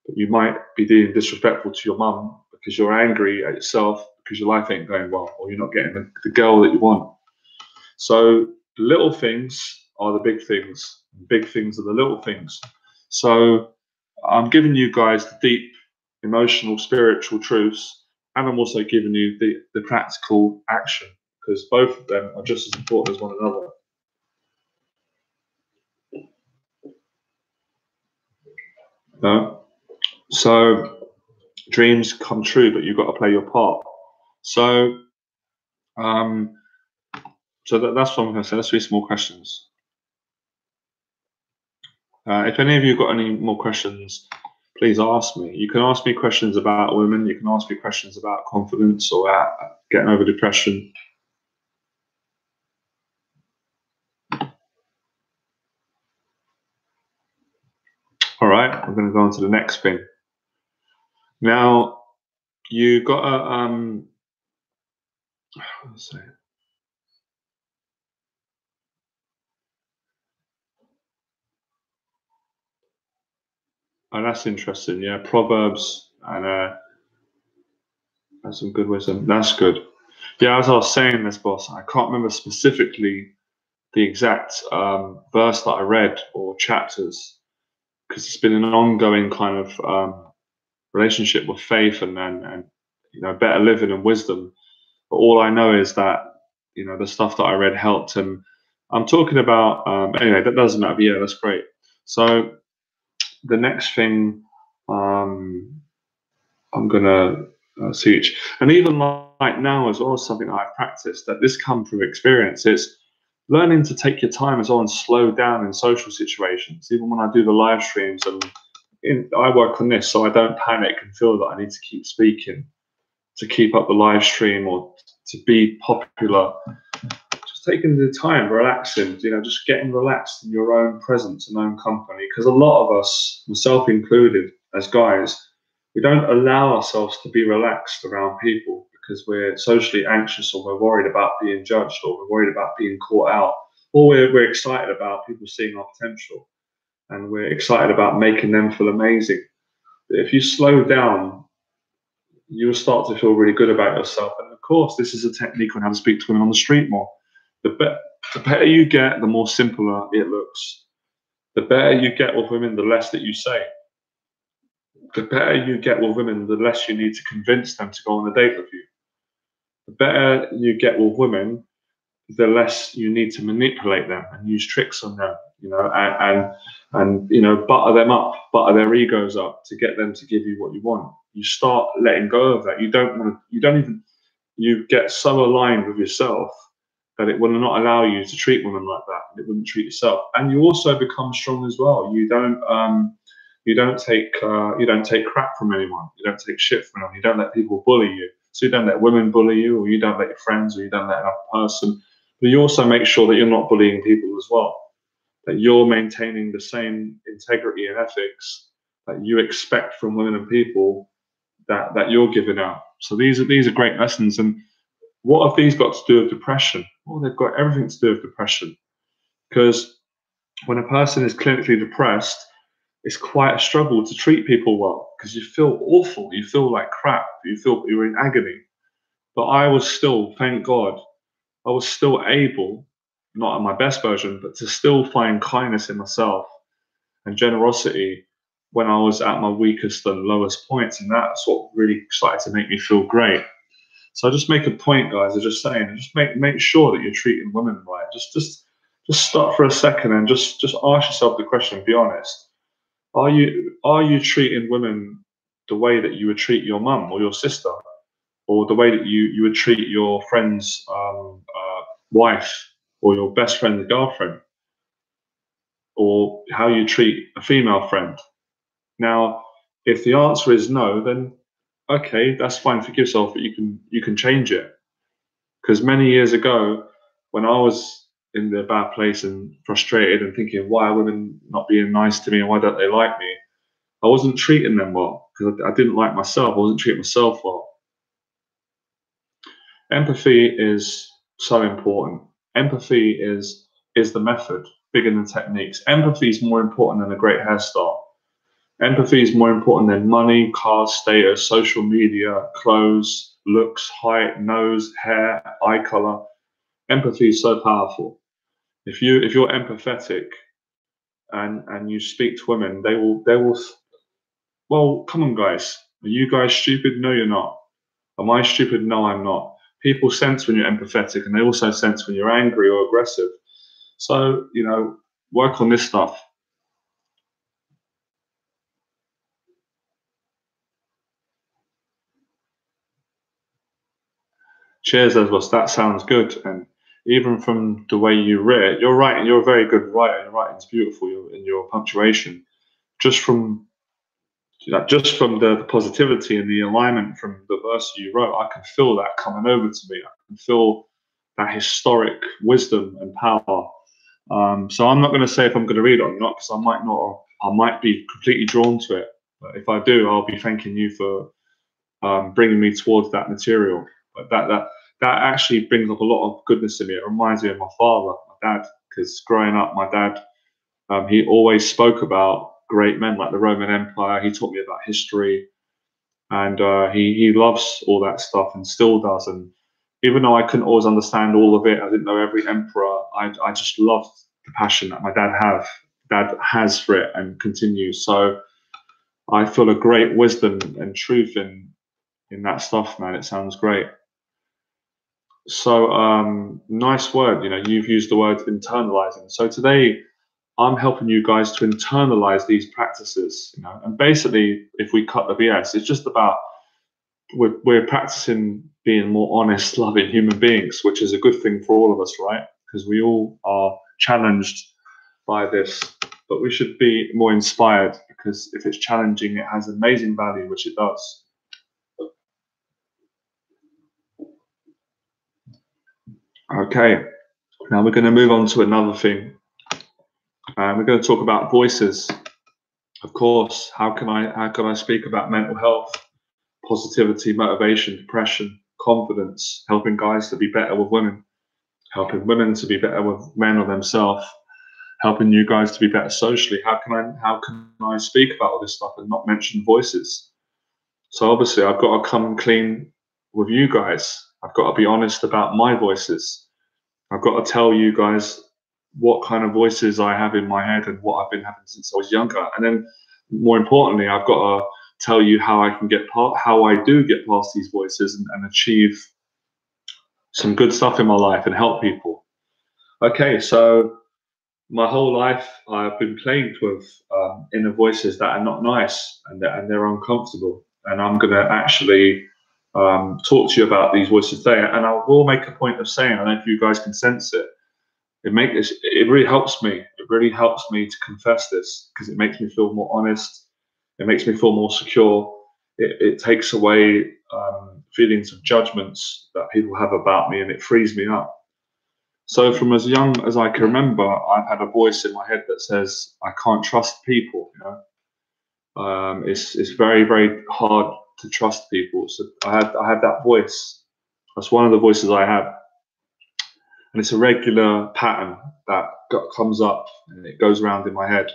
But you might be being disrespectful to your mum because you're angry at yourself because your life ain't going well, or you're not getting the girl that you want. So the little things are the big things. Big things are the little things. So I'm giving you guys the deep, emotional, spiritual truths, and I'm also giving you the practical action, because both of them are just as important as one another. No? So dreams come true, but you've got to play your part. So that's what I'm going to say. Let's read some more questions. If any of you got any more questions, please ask me. You can ask me questions about women. You can ask me questions about confidence or getting over depression. All right, I'm going to go on to the next thing. Now, you got to let's see. Oh, that's interesting. Yeah, Proverbs and some good wisdom. That's good. Yeah, as I was saying this, boss, I can't remember specifically the exact verse that I read or chapters, because it's been an ongoing kind of relationship with faith and better living and wisdom. But all I know is that the stuff that I read helped, and I'm talking about anyway. That doesn't matter. But yeah, that's great. So the next thing I'm gonna teach, and even like now as well, something that I've practiced. That this comes from experience. It's learning to take your time as well and slow down in social situations. Even when I do the live streams, and I work on this so I don't panic and feel that I need to keep speaking to keep up the live stream or to be popular. Just taking the time, relaxing, just getting relaxed in your own presence and own company. Because a lot of us, myself included, as guys, we don't allow ourselves to be relaxed around people because we're socially anxious, or we're worried about being judged, or we're worried about being caught out, or we're excited about people seeing our potential, and we're excited about making them feel amazing. But if you slow down, you will start to feel really good about yourself. And of course, this is a technique on how to speak to women on the street more. The better you get, the more simpler it looks. The better you get with women, the less that you say. The better you get with women, the less you need to convince them to go on a date with you. The better you get with women, the less you need to manipulate them and use tricks on them, and butter them up, butter their egos up to get them to give you what you want. You start letting go of that. You get so aligned with yourself that it will not allow you to treat women like that. And it wouldn't treat yourself, and you also become strong as well. You don't take crap from anyone. You don't take shit from anyone. You don't let people bully you. So you don't let women bully you, or you don't let your friends, or you don't let another person. But you also make sure that you're not bullying people as well, that you're maintaining the same integrity and ethics that you expect from women and people that you're giving out. So these are great lessons. And what have these got to do with depression? Well, they've got everything to do with depression, because when a person is clinically depressed, it's quite a struggle to treat people well, because you feel awful, you feel like crap, you feel you're in agony. But I was still, thank God, I was still able, not at my best version, but to still find kindness in myself and generosity when I was at my weakest and lowest points. And that's what really started to make me feel great. So I just make a point, guys, of just saying, just make sure that you're treating women right. Just stop for a second and just ask yourself the question, be honest. Are you treating women the way that you would treat your mum or your sister, or the way that you would treat your friend's wife, or your best friend's girlfriend, or how you treat a female friend? Now, if the answer is no, then okay, that's fine. Forgive yourself, but you can change it. Because many years ago, when I was in the bad place and frustrated and thinking, why are women not being nice to me and why don't they like me? I wasn't treating them well because I didn't like myself. I wasn't treating myself well. Empathy is so important. Empathy is the method, bigger than techniques. Empathy is more important than a great hairstyle. Empathy is more important than money, cars, status, social media, clothes, looks, height, nose, hair, eye color. Empathy is so powerful. If you're empathetic and you speak to women, they will. Well, come on, guys. Are you guys stupid? No, you're not. Am I stupid? No, I'm not. People sense when you're empathetic, and they also sense when you're angry or aggressive. So, work on this stuff. Cheers, Esbos. That sounds good. And even from the way you read, you're right, and you're a very good writer. Your writing's beautiful, in your punctuation. Just from just from the positivity and the alignment from the verse you wrote, I can feel that coming over to me. I can feel that historic wisdom and power. So I'm not going to say if I'm going to read it or not, because I might not. Or I might be completely drawn to it. But if I do, I'll be thanking you for bringing me towards that material. But that actually brings up a lot of goodness in me. It reminds me of my father, my dad, because growing up, my dad, he always spoke about great men like the Roman Empire. He taught me about history, and he loves all that stuff and still does. And even though I couldn't always understand all of it, I didn't know every emperor. I just loved the passion that my dad has for it and continues. So I feel a great wisdom and truth in that stuff, man. It sounds great. So nice word. You've used the word internalizing. So today I'm helping you guys to internalize these practices. And basically, if we cut the BS, it's just about we're practicing being more honest, loving human beings, which is a good thing for all of us, right? Because we all are challenged by this, but we should be more inspired, because if it's challenging, it has amazing value, which it does. Okay, now we're going to move on to another thing. We're going to talk about voices. Of course, how can I speak about mental health, positivity, motivation, depression, confidence, helping guys to be better with women, helping women to be better with men or themselves, helping you guys to be better socially? How can I speak about all this stuff and not mention voices? So obviously I've got to come clean with you guys. I've got to be honest about my voices. I've got to tell you guys what kind of voices I have in my head and what I've been having since I was younger. And then more importantly, I've got to tell you how I do get past these voices and achieve some good stuff in my life and help people. Okay, so my whole life I've been plagued with inner voices that are not nice and they're uncomfortable. And I'm going to actually talk to you about these voices today. And I will make a point of saying, I don't know if you guys can sense it, it really helps me. It really helps me to confess this, because it makes me feel more honest. It makes me feel more secure. It takes away feelings of judgments that people have about me, and it frees me up. So from as young as I can remember, I've had a voice in my head that says I can't trust people. It's very, very hard to trust people. So I had that voice. That's one of the voices I have, and it's a regular pattern that comes up and it goes around in my head.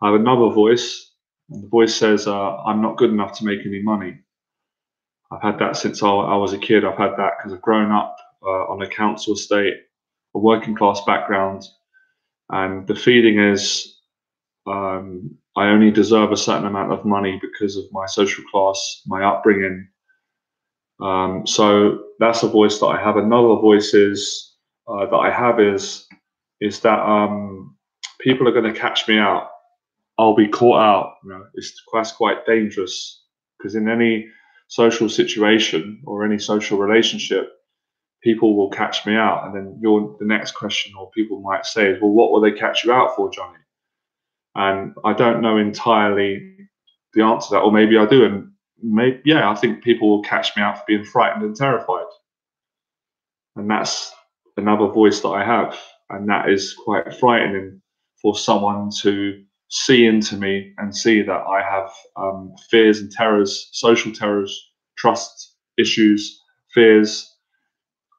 I have another voice, and the voice says I'm not good enough to make any money. I've had that since I was a kid. I've had that because I've grown up on a council estate, a working class background, and the feeling is I only deserve a certain amount of money because of my social class, my upbringing. So that's a voice that I have. Another voice is that I have is that people are going to catch me out. I'll be caught out. That's quite dangerous, because in any social situation or any social relationship, people will catch me out, and then the next question, or people might say, is, well, what will they catch you out for, Johnny? And I don't know entirely the answer to that, or maybe I do. And maybe, yeah, I think people will catch me out for being frightened and terrified. And that's another voice that I have. And that is quite frightening for someone to see into me and see that I have fears and terrors, social terrors, trust issues, fears.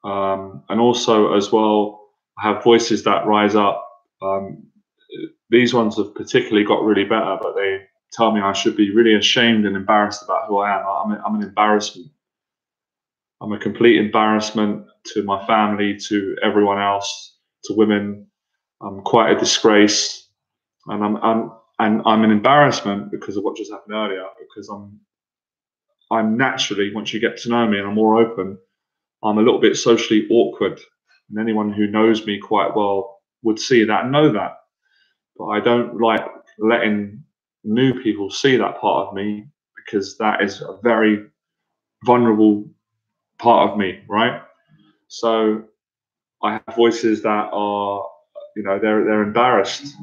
And also, as well, I have voices that rise up. These ones have particularly got really better, but they tell me I should be really ashamed and embarrassed about who I am. I'm an embarrassment. I'm a complete embarrassment to my family, to everyone else, to women. I'm quite a disgrace, and I'm an embarrassment because of what just happened earlier. Because I'm naturally, once you get to know me and I'm more open, I'm a little bit socially awkward, and anyone who knows me quite well would see that and know that. But I don't like letting new people see that part of me, because that is a very vulnerable part of me, right? So I have voices that are, they're embarrassed.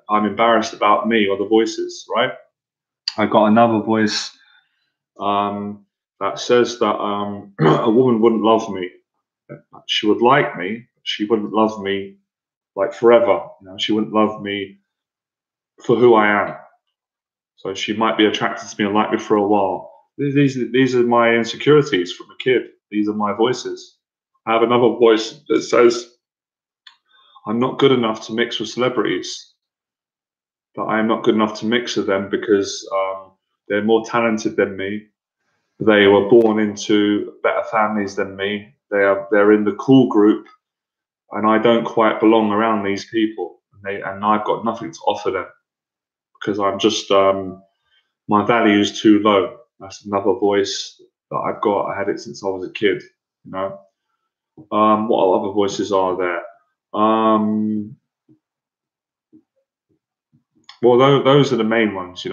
I'm embarrassed about me or the voices, right? I got another voice that says that a woman wouldn't love me. She would like me, but she wouldn't love me like forever. She wouldn't love me for who I am. So she might be attracted to me and like me for a while. These are my insecurities from a kid. These are my voices. I have another voice that says I'm not good enough to mix with celebrities. That I am not good enough to mix with them because they're more talented than me. They were born into better families than me. They're in the cool group, and I don't quite belong around these people. And I've got nothing to offer them because I'm just my value is too low. That's another voice that I've got. I had it since I was a kid. What other voices are there? Well, those are the main ones, and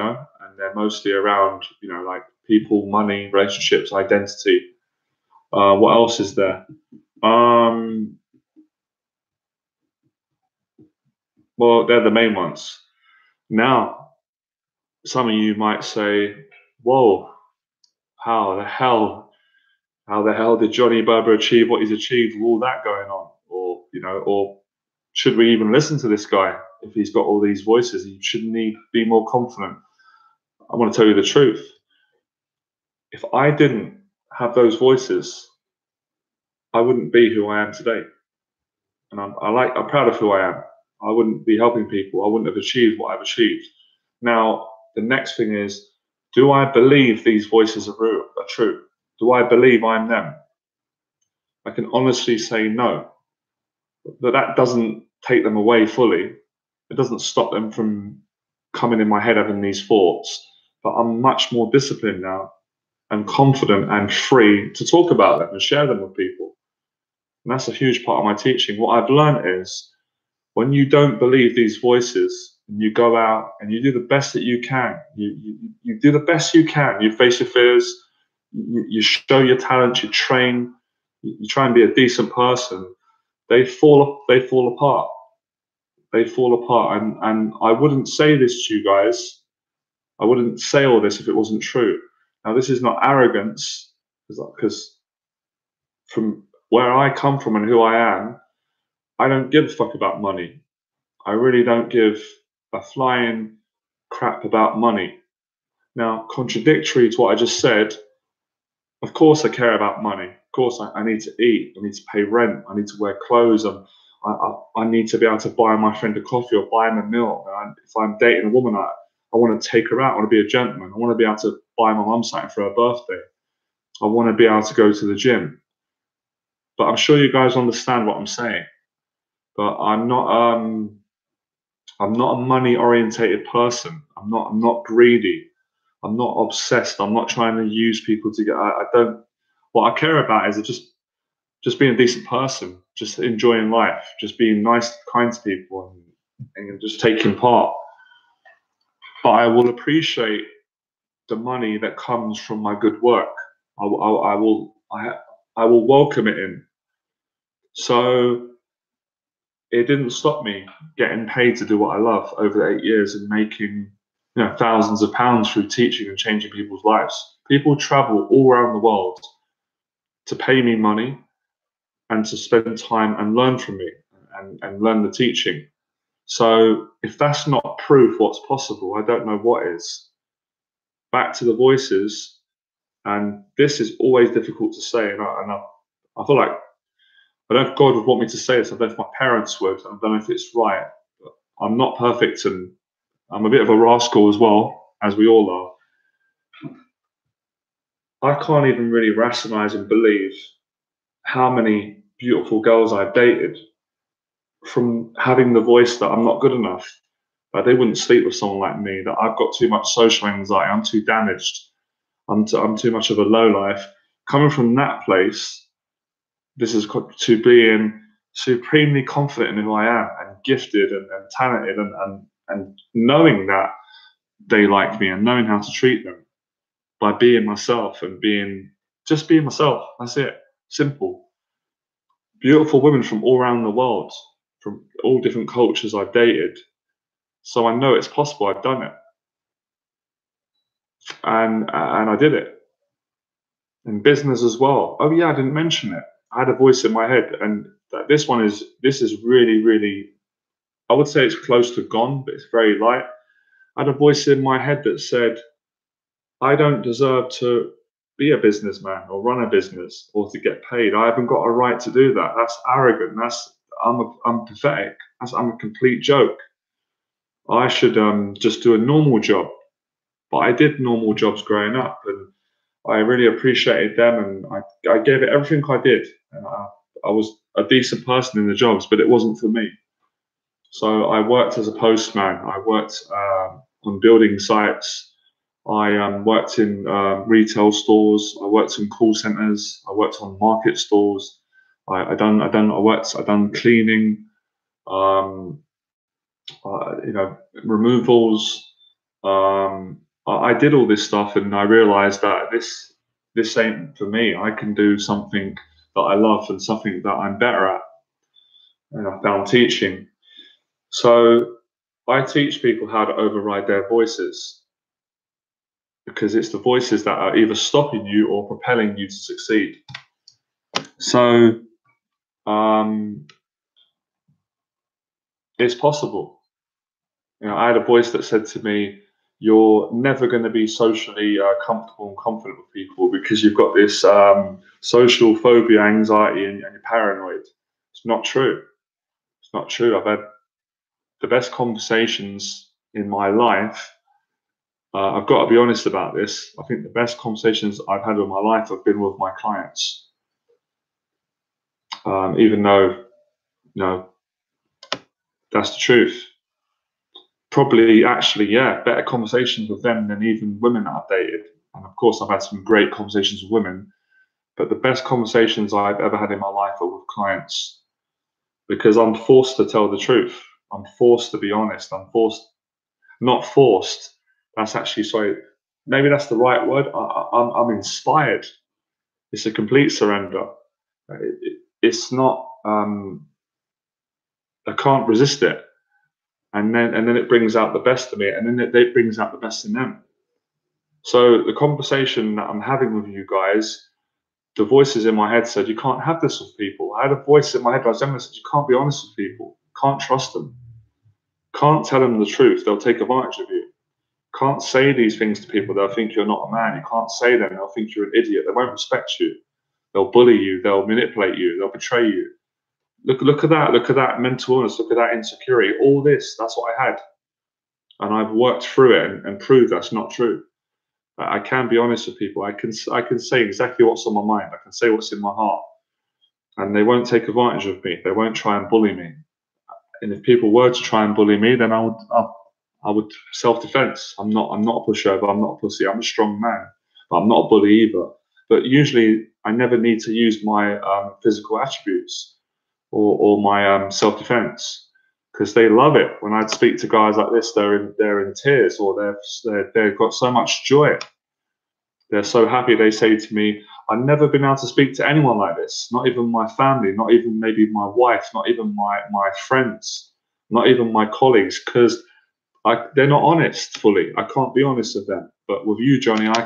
they're mostly around, like people, money, relationships, identity. What else is there? Well, they're the main ones. Now, some of you might say, "Whoa, how the hell? How the hell did Johnny Berba achieve what he's achieved with all that going on?" Or should we even listen to this guy if he's got all these voices? Shouldn't he be more confident? I want to tell you the truth. If I didn't have those voices, I wouldn't be who I am today. And I'm proud of who I am. I wouldn't be helping people. I wouldn't have achieved what I've achieved. Now, the next thing is, do I believe these voices are true? Do I believe I'm them? I can honestly say no. But that doesn't take them away fully. It doesn't stop them from coming in my head having these thoughts. But I'm much more disciplined now and confident and free to talk about them and share them with people. And that's a huge part of my teaching. What I've learned is when you don't believe these voices and you go out and you do the best that you can, you do the best you can, you face your fears, you show your talent, you train, you try and be a decent person, they fall apart. They fall apart. And I wouldn't say this to you guys. I wouldn't say all this if it wasn't true. Now, this is not arrogance. because from where I come from and who I am, I don't give a fuck about money. I really don't give a flying crap about money. Now, contradictory to what I just said, of course I care about money. Of course I need to eat. I need to pay rent. I need to wear clothes. I need to be able to buy my friend a coffee or buy him a meal. And if I'm dating a woman, I want to take her out. I want to be a gentleman. I want to be able to buy my mum something for her birthday. I want to be able to go to the gym. But I'm sure you guys understand what I'm saying. But I'm not a money orientated person. I'm not greedy. I'm not obsessed. I'm not trying to use people to get. I don't. What I care about is just being a decent person, just enjoying life, just being nice, kind to people, and just taking part. But I will appreciate the money that comes from my good work. I will welcome it in. So it didn't stop me getting paid to do what I love over the 8 years and making thousands of pounds through teaching and changing people's lives. People travel all around the world to pay me money and to spend time and learn from me and learn the teaching. So if that's not proof what's possible, I don't know what is. Back to the voices, and this is always difficult to say, I feel like I don't know if God would want me to say this. I don't know if my parents would. I don't know if it's right. But I'm not perfect, and I'm a bit of a rascal as well, as we all are. I can't even really rationalize and believe how many beautiful girls I've dated from having the voice that I'm not good enough. That they wouldn't sleep with someone like me. That I've got too much social anxiety. I'm too damaged. I'm too much of a low life. Coming from that place, this is to being supremely confident in who I am and gifted and talented and knowing that they like me and knowing how to treat them by being myself and just being myself. That's it. Simple. Beautiful women from all around the world, from all different cultures I've dated. So I know it's possible. I've done it. And I did it. In business as well. Oh yeah, I didn't mention it. I had a voice in my head, and this is really, really, I would say it's close to gone, but it's very light. I had a voice in my head that said, I don't deserve to be a businessman or run a business or to get paid. I haven't got a right to do that. That's arrogant. I'm pathetic. I'm a complete joke. I should just do a normal job. But I did normal jobs growing up, and I really appreciated them, and I gave it everything I did. And I was a decent person in the jobs, but it wasn't for me. So I worked as a postman. I worked on building sites. I worked in retail stores. I worked in call centers. I worked on market stalls. I done cleaning, um, removals. I did all this stuff, and I realized that this ain't for me. I can do something that I love and something that I'm better at, and I found teaching. So I teach people how to override their voices, because it's the voices that are either stopping you or propelling you to succeed. So it's possible. I had a voice that said to me, "You're never going to be socially comfortable and confident with people because you've got this social phobia, anxiety, and you're paranoid." It's not true. It's not true. I've had the best conversations in my life. I've got to be honest about this. I think the best conversations I've had in my life have been with my clients. Even though, that's the truth. Probably, actually, yeah, better conversations with them than even women that I've dated. And of course, I've had some great conversations with women, but the best conversations I've ever had in my life are with clients, because I'm forced to tell the truth. I'm forced to be honest. Not forced. That's actually, sorry, maybe that's the right word. I'm inspired. It's a complete surrender. It's not, I can't resist it. And then it brings out the best of me, and then it brings out the best in them. So the conversation that I'm having with you guys the voices in my head said, you can't have this with people. I had a voice in my head when I was younger that said, you can't be honest with people. Can't trust them. Can't tell them the truth. They'll take advantage of you. Can't say these things to people. They'll think you're not a man. You can't say them. They'll think you're an idiot. They won't respect you. They'll bully you. They'll manipulate you. They'll betray you. Look at that. Look at that mental illness. Look at that insecurity. All this, that's what I had. And I've worked through it and proved that's not true. I can be honest with people. I can say exactly what's on my mind. I can say what's in my heart. And they won't take advantage of me. They won't try and bully me. And if people were to try and bully me, then I would self-defense. I'm not a pushover. I'm not a pussy. I'm a strong man, but I'm not a bully either. But usually, I never need to use my physical attributes or my self-defense, because they love it when I speak to guys like this. They're in tears, or they've got so much joy. They're so happy. They say to me, I've never been able to speak to anyone like this, not even my family, not even maybe my wife, not even my friends, not even my colleagues, because they're not honest fully. I can't be honest with them. But with you, Johnny, I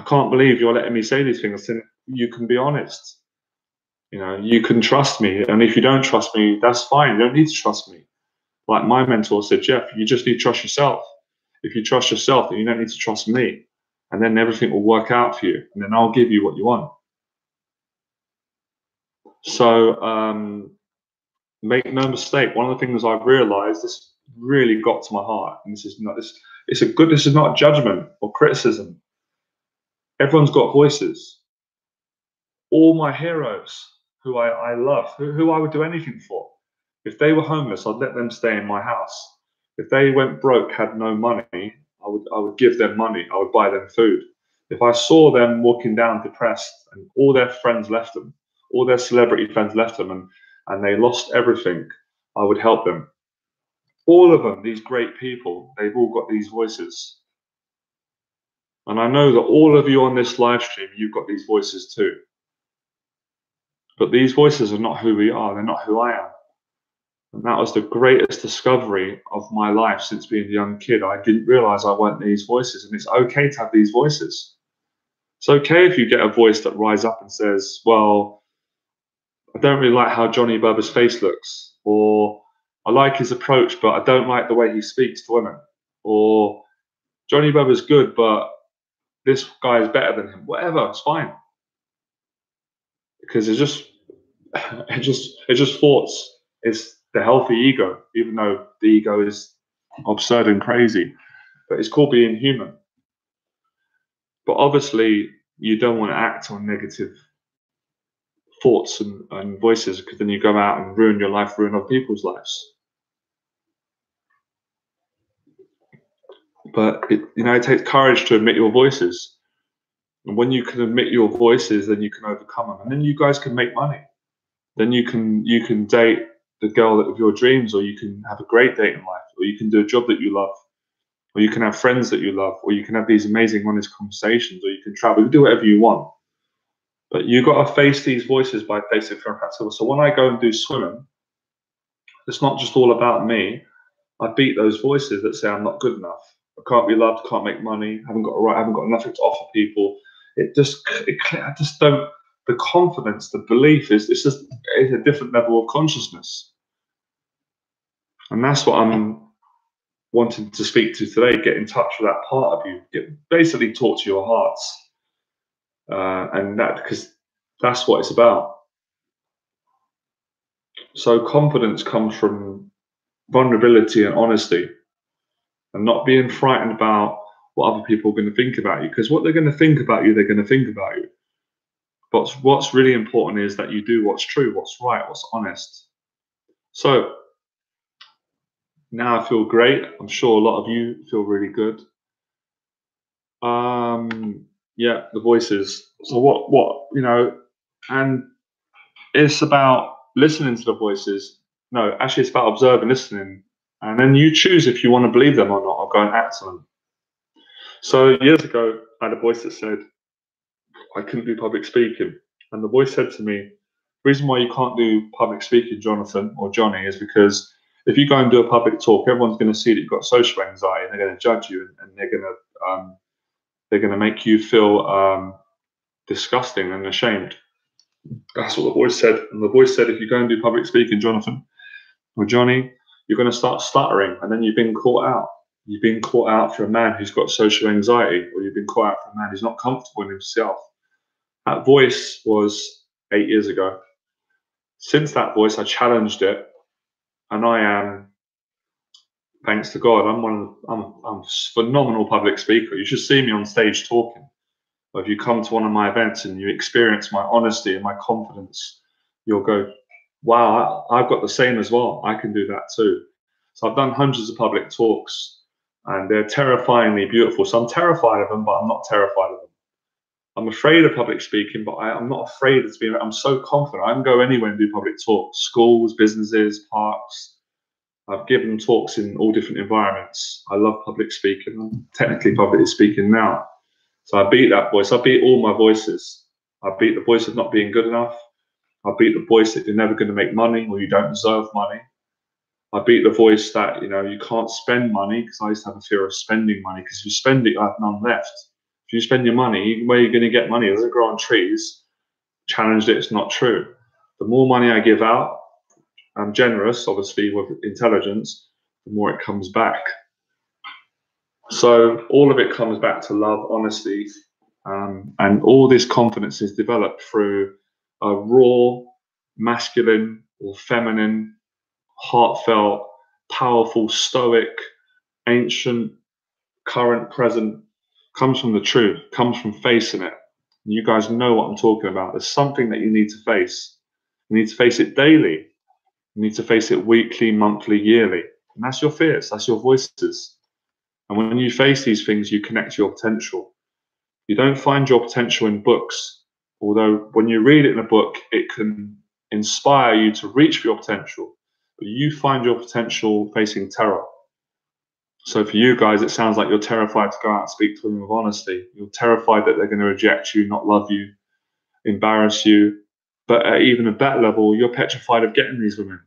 can't believe you're letting me say these things. And you can be honest. You know, you can trust me. And if you don't trust me, that's fine. You don't need to trust me. Like my mentor said, Jeff, you just need to trust yourself. If you trust yourself, then you don't need to trust me. And then everything will work out for you. And then I'll give you what you want. So make no mistake, one of the things I've realized, this really got to my heart, and this is not judgment or criticism. Everyone's got voices. All my heroes, who I love, who I would do anything for. If they were homeless, I'd let them stay in my house. If they went broke, had no money, I would give them money. I would buy them food. If I saw them walking down depressed and all their friends left them, all their celebrity friends left them, and they lost everything, I would help them. All of them, these great people, they've all got these voices. And I know that all of you on this live stream, you've got these voices too. But these voices are not who we are. They're not who I am. And that was the greatest discovery of my life since being a young kid. I didn't realize I weren't these voices. And it's okay to have these voices. It's okay if you get a voice that rises up and says, well, I don't really like how Johnny Berba's face looks. Or I like his approach, but I don't like the way he speaks to women. Or Johnny Berba's good, but this guy is better than him. Whatever, it's fine. Because it's just thoughts. It's the healthy ego, even though the ego is absurd and crazy. But it's called being human. But obviously, you don't want to act on negative thoughts and voices, because then you go out and ruin your life, ruin other people's lives. But it takes courage to admit your voices. And when you can admit your voices, then you can overcome them. And then you guys can make money. Then you can date the girl of your dreams, or you can have a great date in life, or you can do a job that you love, or you can have friends that you love, or you can have these amazing honest conversations, or you can travel. You can do whatever you want. But you've got to face these voices by facing fear and practical. So when I go and do swimming, it's not just all about me. I beat those voices that say I'm not good enough. I can't be loved, can't make money, haven't got a right, haven't got nothing to offer people. I just don't. The confidence, the belief it's a different level of consciousness, and that's what I'm wanting to speak to today. Get in touch with that part of you. Basically, talk to your hearts, and that, because that's what it's about. So confidence comes from vulnerability and honesty, and not being frightened about what other people are going to think about you, because what they're going to think about you, they're going to think about you. But what's really important is that you do what's true, what's right, what's honest. So now I feel great. I'm sure a lot of you feel really good. Yeah, the voices. So and it's about listening to the voices. No, actually it's about observing, listening. And then you choose if you want to believe them or not, or go and act on them. So years ago, I had a voice that said I couldn't do public speaking. And the voice said to me, the reason why you can't do public speaking, Jonathan or Johnny, is because if you go and do a public talk, everyone's going to see that you've got social anxiety, and they're going to judge you, and they're going to make you feel disgusting and ashamed. That's what the voice said. And the voice said, if you go and do public speaking, Jonathan or Johnny, you're going to start stuttering, and then you've been caught out. You've been caught out for a man who's got social anxiety, or you've been caught out for a man who's not comfortable in himself. That voice was 8 years ago. Since that voice, I challenged it, and I am, thanks to God, I'm a phenomenal public speaker. You should see me on stage talking. Or if you come to one of my events and you experience my honesty and my confidence, you'll go, wow, I've got the same as well. I can do that too. So I've done hundreds of public talks, and they're terrifyingly beautiful. So I'm terrified of them, but I'm not terrified of them. I'm afraid of public speaking, but I'm not afraid of being. I'm so confident. I can go anywhere and do public talks, schools, businesses, parks. I've given talks in all different environments. I love public speaking. I'm technically public speaking now. So I beat that voice. I beat all my voices. I beat the voice of not being good enough. I beat the voice that you're never going to make money or you don't deserve money. I beat the voice that, you can't spend money, because I used to have a fear of spending money, because if you spend it, you have none left. If you spend your money, where are you going to get money? It doesn't grow on trees. Challenged it, it's not true. The more money I give out, I'm generous, obviously, with intelligence, the more it comes back. So all of it comes back to love, honesty, and all this confidence is developed through a raw, masculine or feminine, heartfelt, powerful, stoic, ancient, current, present, comes from the truth, comes from facing it. And you guys know what I'm talking about. There's something that you need to face. You need to face it daily. You need to face it weekly, monthly, yearly. And that's your fears, that's your voices. And when you face these things, you connect to your potential. You don't find your potential in books, although when you read it in a book, it can inspire you to reach for your potential. But you find your potential facing terror. So for you guys, it sounds like you're terrified to go out and speak to them with honesty. You're terrified that they're going to reject you, not love you, embarrass you. But at even a better level, you're petrified of getting these women.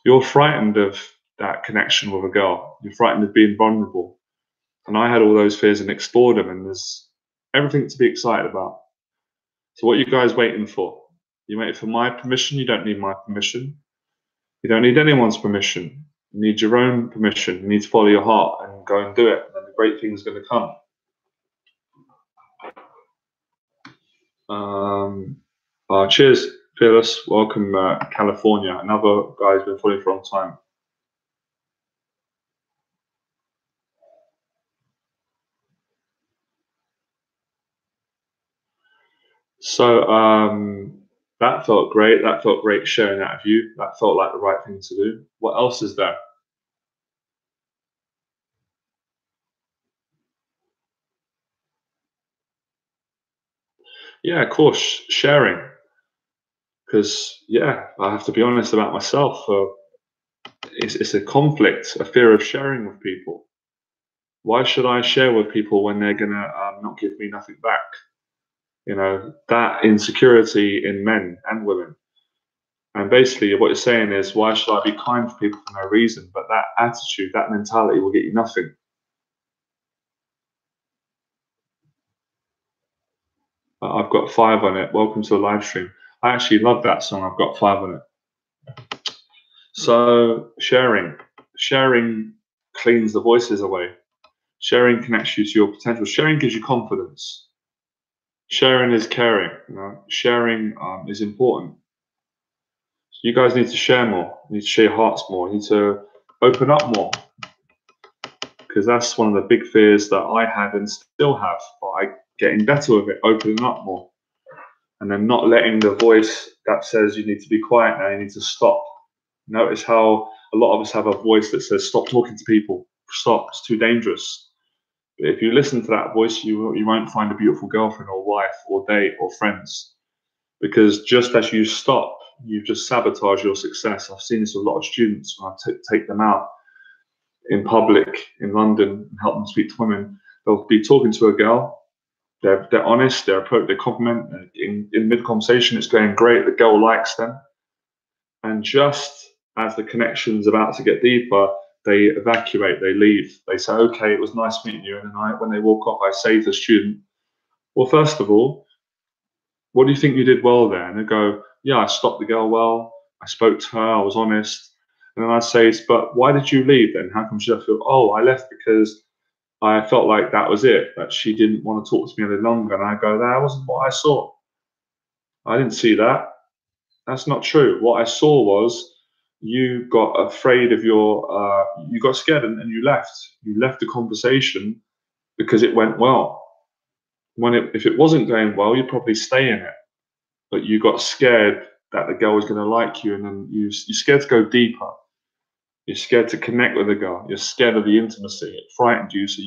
You're frightened of that connection with a girl. You're frightened of being vulnerable. And I had all those fears and explored them, and there's everything to be excited about. So what are you guys waiting for? You waiting for my permission? You don't need my permission. You don't need anyone's permission. You need your own permission. You need to follow your heart and go and do it. And then the great things are going to come. Cheers, Fearless. Welcome, California. Another guy who's been following for a long time. So that felt great. That felt great sharing that with you. That felt like the right thing to do. What else is there? Yeah, of course, sharing. Because, yeah, I have to be honest about myself. It's a conflict, a fear of sharing with people. Why should I share with people when they're going to not give me nothing back? That insecurity in men and women. And basically, what you're saying is, why should I be kind to people for no reason? But that attitude, that mentality will get you nothing. I've got 5 on it. Welcome to the live stream. I actually love that song. I've got 5 on it. So sharing cleans the voices away. Sharing connects you to your potential. Sharing gives you confidence. Sharing is caring. Sharing is important. So you guys need to share more. You need to share your hearts more. You need to open up more, because that's one of the big fears that I had and still have. But I'm getting better with it, opening up more, and then not letting the voice that says you need to be quiet now. You need to stop. Notice how a lot of us have a voice that says, stop talking to people. Stop. It's too dangerous. But if you listen to that voice, you won't find a beautiful girlfriend or wife or date or friends. Because just as you stop, you've just sabotaged your success. I've seen this with a lot of students when I take them out in public in London and help them speak to women. They'll be talking to a girl. They're honest. They compliment. In mid-conversation, it's going great. The girl likes them. And just as the connection's about to get deeper, they evacuate, they leave. They say, okay, it was nice meeting you. And then when they walk off, I say to the student, well, first of all, what do you think you did well there? And they go, yeah, I stopped the girl well. I spoke to her. I was honest. And then I say, but why did you leave then? How come she left? Oh, I left because I felt like that was it, that she didn't want to talk to me any longer. And I go, that wasn't what I saw. I didn't see that. That's not true. What I saw was you got afraid of you got scared and you left. You left the conversation because it went well. If it wasn't going well, you'd probably stay in it. But you got scared that the girl was going to like you, and then you're scared to go deeper. You're scared to connect with the girl. You're scared of the intimacy. It frightened you, so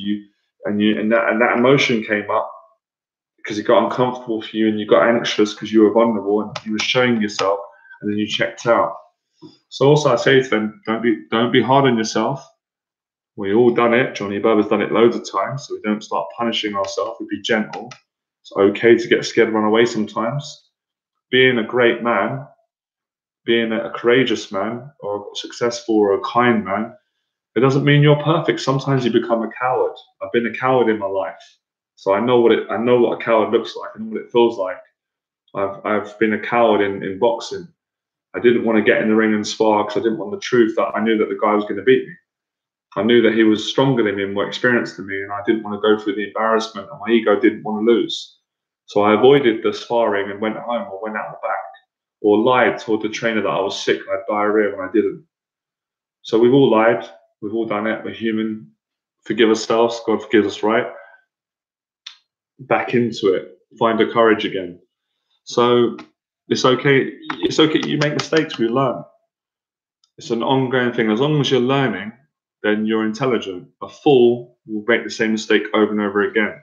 that emotion came up because it got uncomfortable for you, and you got anxious because you were vulnerable and you were showing yourself, and then you checked out. So also I say to them, don't be hard on yourself. We all done it. Johnny Berba's done it loads of times, so we don't start punishing ourselves. We be gentle. It's okay to get scared and run away sometimes. Being a great man, being a courageous man, or successful or a kind man, it doesn't mean you're perfect. Sometimes you become a coward. I've been a coward in my life, so I know what a coward looks like. I know what it feels like. I've been a coward in boxing. I didn't want to get in the ring and spar because I didn't want the truth that I knew that the guy was going to beat me. I knew that he was stronger than me and more experienced than me, and I didn't want to go through the embarrassment, and my ego didn't want to lose. So I avoided the sparring and went home or went out the back or lied, told the trainer that I was sick and I had diarrhea when I didn't. So we've all lied. We've all done it. We're human. Forgive ourselves. God forgives us, right? Back into it. Find the courage again. So it's okay. It's okay. You make mistakes. We learn. It's an ongoing thing. As long as you're learning, then you're intelligent. A fool will make the same mistake over and over again.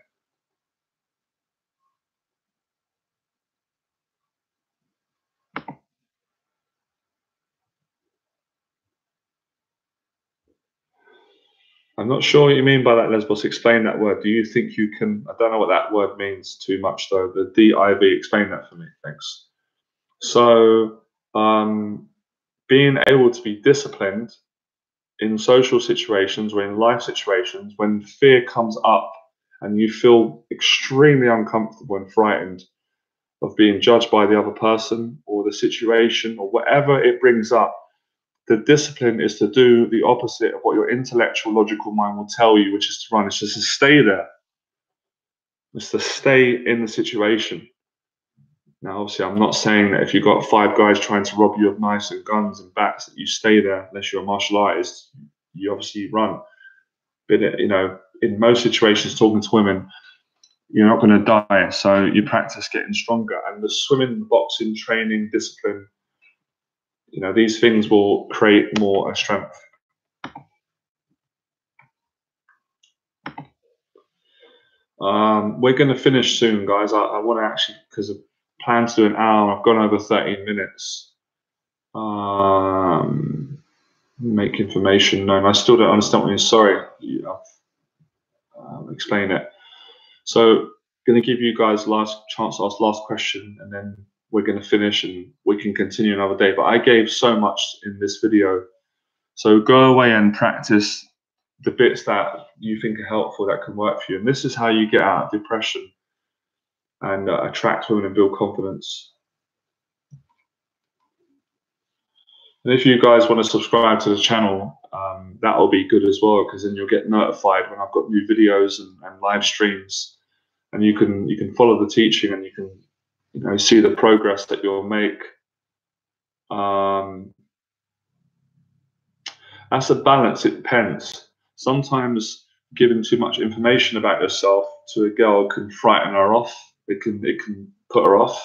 I'm not sure what you mean by that, Lesbos. Explain that word. Do you think you can? I don't know what that word means too much, though. The DIV. Explain that for me. Thanks. So, being able to be disciplined in social situations or in life situations, when fear comes up and you feel extremely uncomfortable and frightened of being judged by the other person or the situation or whatever it brings up, the discipline is to do the opposite of what your intellectual, logical mind will tell you, which is to run. It's just to stay there. It's to stay in the situation. Now, obviously, I'm not saying that if you've got 5 guys trying to rob you of knives and guns and bats, that you stay there unless you're a martial artist. You obviously run. But, in most situations, talking to women, you're not going to die. So you practice getting stronger. And the swimming, boxing, training, discipline, these things will create more strength. We're going to finish soon, guys. I want to actually, because the plan to do an hour, I've gone over 13 minutes. Make information known. I still don't understand what you're sorry. I'll explain it. So, going to give you guys last chance to ask last question, and then we're going to finish and we can continue another day. But I gave so much in this video. So go away and practice the bits that you think are helpful, that can work for you. And this is how you get out of depression and attract women and build confidence. And if you guys want to subscribe to the channel, that will be good as well, because then you'll get notified when I've got new videos and live streams, and you can follow the teaching and you can see the progress that you'll make. That's a balance. It depends. Sometimes giving too much information about yourself to a girl can frighten her off. It can put her off.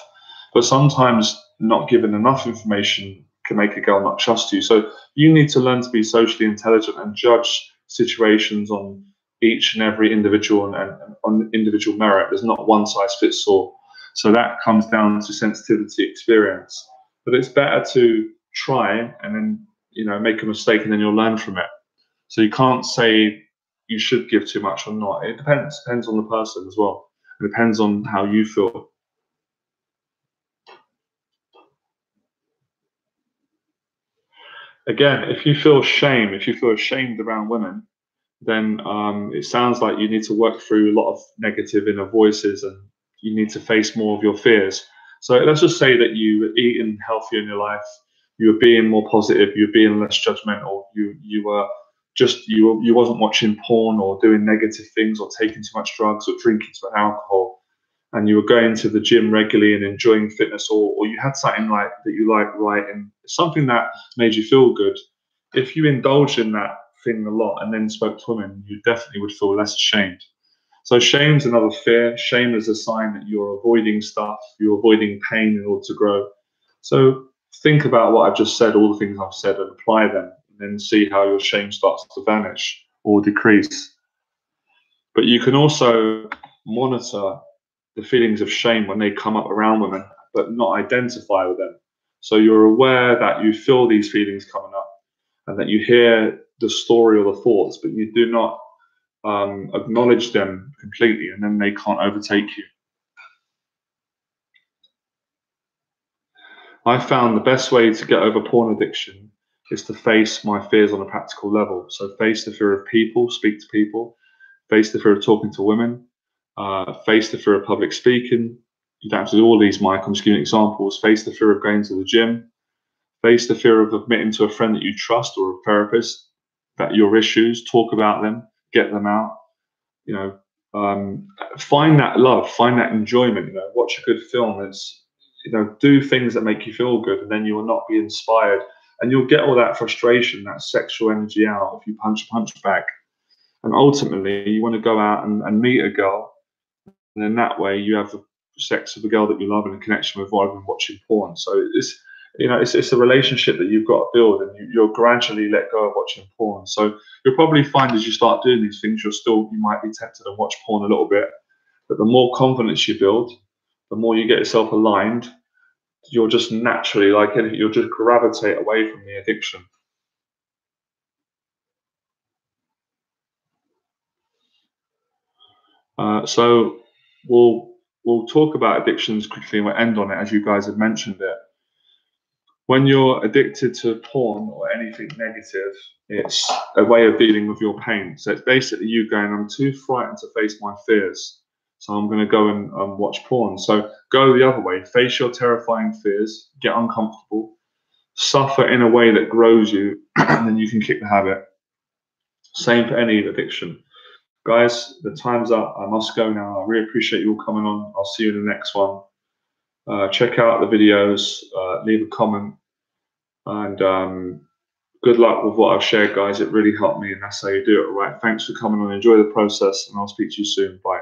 But sometimes not giving enough information can make a girl not trust you. So you need to learn to be socially intelligent and judge situations on each and every individual and on individual merit. There's not one size fits all. So that comes down to sensitivity, experience. But it's better to try and then make a mistake and then you'll learn from it. So you can't say you should give too much or not. It depends. It depends on the person as well. It depends on how you feel. Again, if you feel shame, if you feel ashamed around women, then it sounds like you need to work through a lot of negative inner voices and you need to face more of your fears. So let's just say that you were eating healthier in your life, you were being more positive, you were being less judgmental, you were just you wasn't watching porn or doing negative things or taking too much drugs or drinking too much alcohol, and you were going to the gym regularly and enjoying fitness, or you had something like that you like, right, and something that made you feel good. If you indulged in that thing a lot and then spoke to women, you definitely would feel less ashamed. So shame's another fear. Shame is a sign that you're avoiding stuff, you're avoiding pain in order to grow. So think about what I've just said, all the things I've said, and apply them, and then see how your shame starts to vanish or decrease. But you can also monitor the feelings of shame when they come up around women, but not identify with them. So you're aware that you feel these feelings coming up and that you hear the story or the thoughts, but you do not acknowledge them completely, and then they can't overtake you. I found the best way to get over porn addiction is to face my fears on a practical level. So face the fear of people, speak to people, face the fear of talking to women, face the fear of public speaking. You don't have to do all these, Mike. I'm just giving examples. Face the fear of going to the gym. Face the fear of admitting to a friend that you trust or a therapist that your issues, talk about them, get them out. You know, find that love, find that enjoyment. You know, watch a good film. It's, you know, do things that make you feel good, and then you will not be inspired, and you'll get all that frustration, that sexual energy out if you punch back. And ultimately, you want to go out and meet a girl, and in that way, you have the sex with a girl that you love and a connection with rather than watching porn. So it's, you know, it's a relationship that you've got to build, and you'll gradually let go of watching porn. So you'll probably find as you start doing these things, you might be tempted to watch porn a little bit, but the more confidence you build, the more you get yourself aligned, you'll just naturally, like anything, you'll just gravitate away from the addiction. So we'll talk about addictions quickly, and we'll end on it as you guys have mentioned it. When you're addicted to porn or anything negative, it's a way of dealing with your pain. So it's basically you going, I'm too frightened to face my fears, so I'm going to go and watch porn. So go the other way, face your terrifying fears, get uncomfortable, suffer in a way that grows you, and then you can kick the habit. Same for any addiction. Guys, the time's up. I must go now. I really appreciate you all coming on. I'll see you in the next one. Check out the videos, leave a comment, and good luck with what I've shared, guys. It really helped me, and that's how you do it. All right. Thanks for coming on. Enjoy the process, and I'll speak to you soon. Bye.